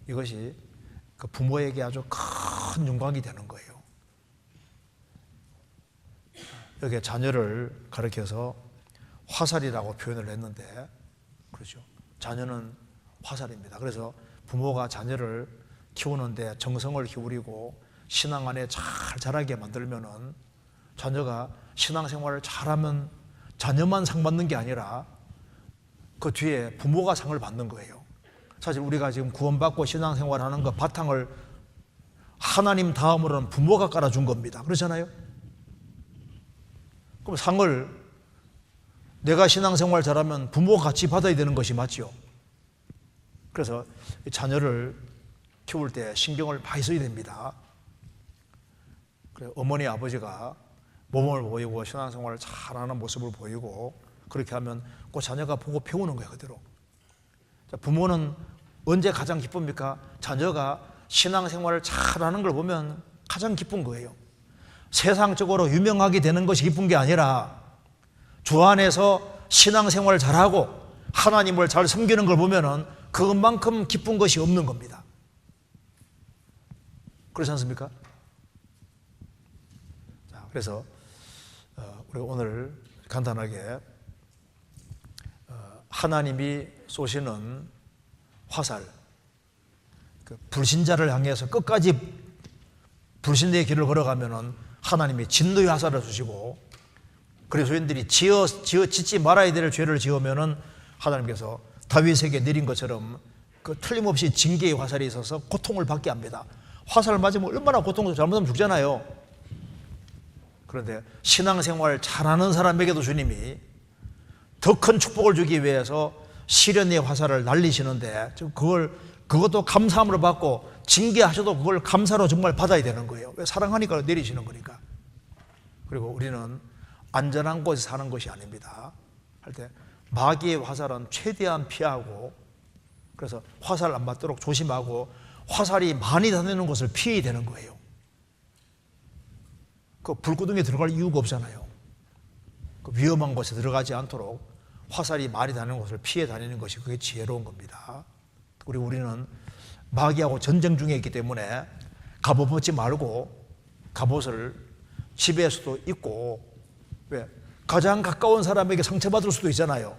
그 부모에게 아주 큰 영광이 되는 거예요. 여기 자녀를 가리켜서 화살이라고 표현을 했는데, 그렇죠. 자녀는 화살입니다. 그래서 부모가 자녀를 키우는데 정성을 기울이고 신앙 안에 잘 자라게 만들면은 자녀가 신앙생활을 잘하면 자녀만 상 받는 게 아니라 그 뒤에 부모가 상을 받는 거예요. 사실 우리가 지금 구원받고 신앙생활하는 거 바탕을 하나님 다음으로는 부모가 깔아준 겁니다. 그렇잖아요? 그럼 상을 내가 신앙생활 잘하면 부모가 같이 받아야 되는 것이 맞죠. 그래서 자녀를 키울 때 신경을 많이 써야 됩니다. 어머니 아버지가 모범을 보이고 신앙생활을 잘하는 모습을 보이고 그렇게 하면 그 자녀가 보고 배우는 거예요. 그대로. 부모는 언제 가장 기쁩니까? 자녀가 신앙생활을 잘하는 걸 보면 가장 기쁜 거예요. 세상적으로 유명하게 되는 것이 기쁜 게 아니라 주 안에서 신앙생활을 잘하고 하나님을 잘 섬기는 걸 보면은 그것만큼 기쁜 것이 없는 겁니다. 그렇지 않습니까? 자, 그래서 우리 오늘 간단하게 하나님이 쏘시는 화살, 그 불신자를 향해서 끝까지 불신의 길을 걸어가면은 하나님이 진노의 화살을 주시고, 그리스도인들이 짓지 말아야 될 죄를 지으면은 하나님께서 다윗에게 내린 것처럼 그 틀림없이 징계의 화살이 있어서 고통을 받게 합니다. 화살을 맞으면 얼마나 고통을 잘못하면 죽잖아요. 그런데 신앙생활 잘하는 사람에게도 주님이 더 큰 축복을 주기 위해서 시련의 화살을 날리시는데, 그것도 감사함으로 받고 징계하셔도 그걸 감사로 정말 받아야 되는 거예요. 왜? 사랑하니까 내리시는 거니까. 그리고 우리는 안전한 곳에 사는 것이 아닙니다. 할 때 마귀의 화살은 최대한 피하고, 그래서 화살 안 맞도록 조심하고 화살이 많이 다니는 곳을 피해야 되는 거예요. 그 불구덩이에 들어갈 이유가 없잖아요. 그 위험한 곳에 들어가지 않도록 화살이 많이 다니는 곳을 피해 다니는 것이 그게 지혜로운 겁니다. 그리고 우리는 마귀하고 전쟁 중에 있기 때문에 갑옷 벗지 말고 갑옷을 집에서도 입고, 왜? 가장 가까운 사람에게 상처받을 수도 있잖아요.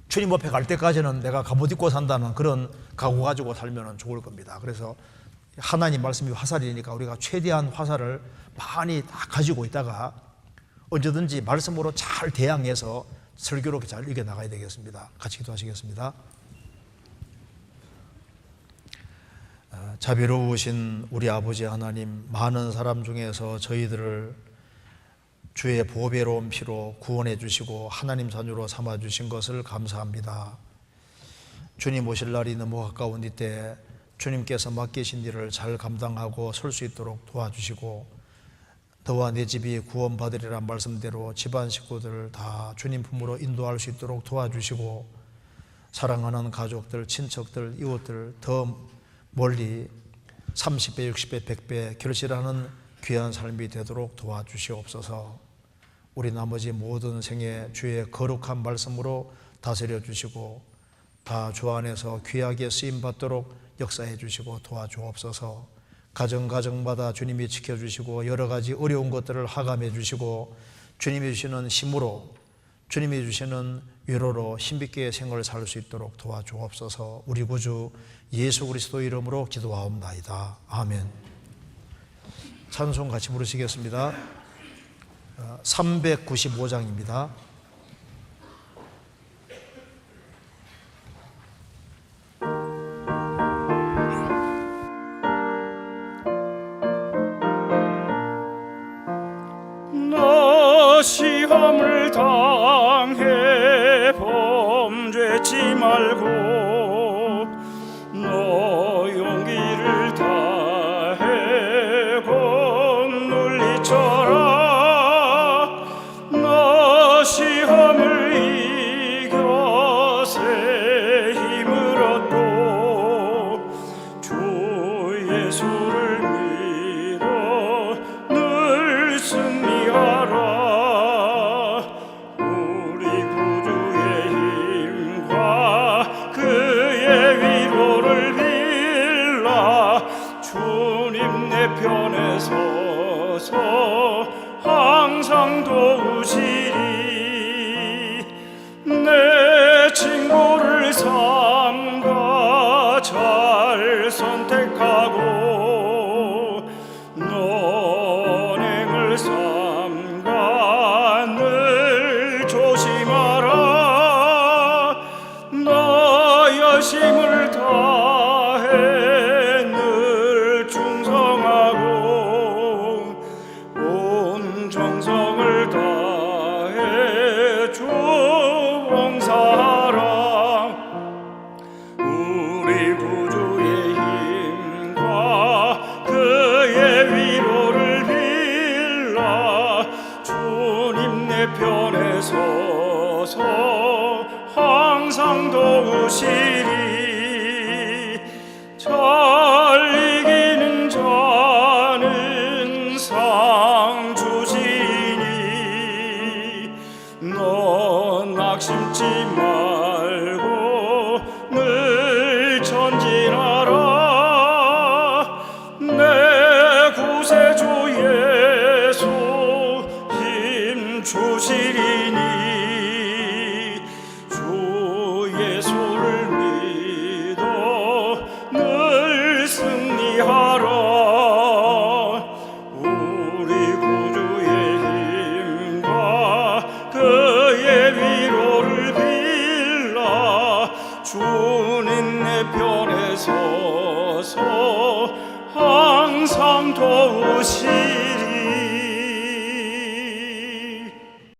주님 앞에 갈 때까지는 내가 갑옷 입고 산다는 그런 각오 가지고 살면 좋을 겁니다. 그래서 하나님 말씀이 화살이니까 우리가 최대한 화살을 많이 다 가지고 있다가 언제든지 말씀으로 잘 대항해서 설교로 잘 이겨나가야 되겠습니다. 같이 기도하시겠습니다. 자비로우신 우리 아버지 하나님, 많은 사람 중에서 저희들을 주의 보배로운 피로 구원해 주시고 하나님 자녀로 삼아 주신 것을 감사합니다. 주님 오실 날이 너무 가까운 이때 주님께서 맡기신 일을 잘 감당하고 설 수 있도록 도와주시고, 너와 내 집이 구원받으리란 말씀대로 집안 식구들을 다 주님 품으로 인도할 수 있도록 도와주시고, 사랑하는 가족들, 친척들, 이웃들 더 멀리 30배, 60배, 100배 결실하는 귀한 삶이 되도록 도와주시옵소서. 우리 나머지 모든 생애 주의 거룩한 말씀으로 다스려 주시고 다 주 안에서 귀하게 쓰임받도록 역사해 주시고 도와주옵소서. 가정가정마다 주님이 지켜주시고 여러 가지 어려운 것들을 하감해 주시고 주님이 주시는 힘으로, 주님이 주시는 위로로 힘있게 생활을 살 수 있도록 도와주옵소서. 우리 구주 예수 그리스도 이름으로 기도하옵나이다. 아멘. 찬송 같이 부르시겠습니다. 395장입니다. 너 시험을 당해 범죄치 말고 너 용기를 다해 곤눈이 쳐라. 너 시험을 이겨 새 힘을 얻고 주 예수를 믿어 늘 승리하라. 우리 구주의 힘과 그의 위로를 빌라. 주님 내 편에 서서 항상 도우시리. 내 친구를 삼가 잘 선택하고 너행을 삼가 늘 조심하라. 너 열심을 다해 늘 충성하고 온 정성을 다해 주 봉사하라. 우리 구주의 힘과 그의 위로를 빌라. 주님 내 편에 서서 항상 도우시리. 잘 이기는 자는 상 주시니. 너 낙심치 말고 늘 전진하라. 내 구세주 예수 힘 주시리니. 주 예수를 믿어 늘 승리하라. 우리 구주의 힘과 그의 위로를 빌라. 주님 내 편에 서서 항상 도우시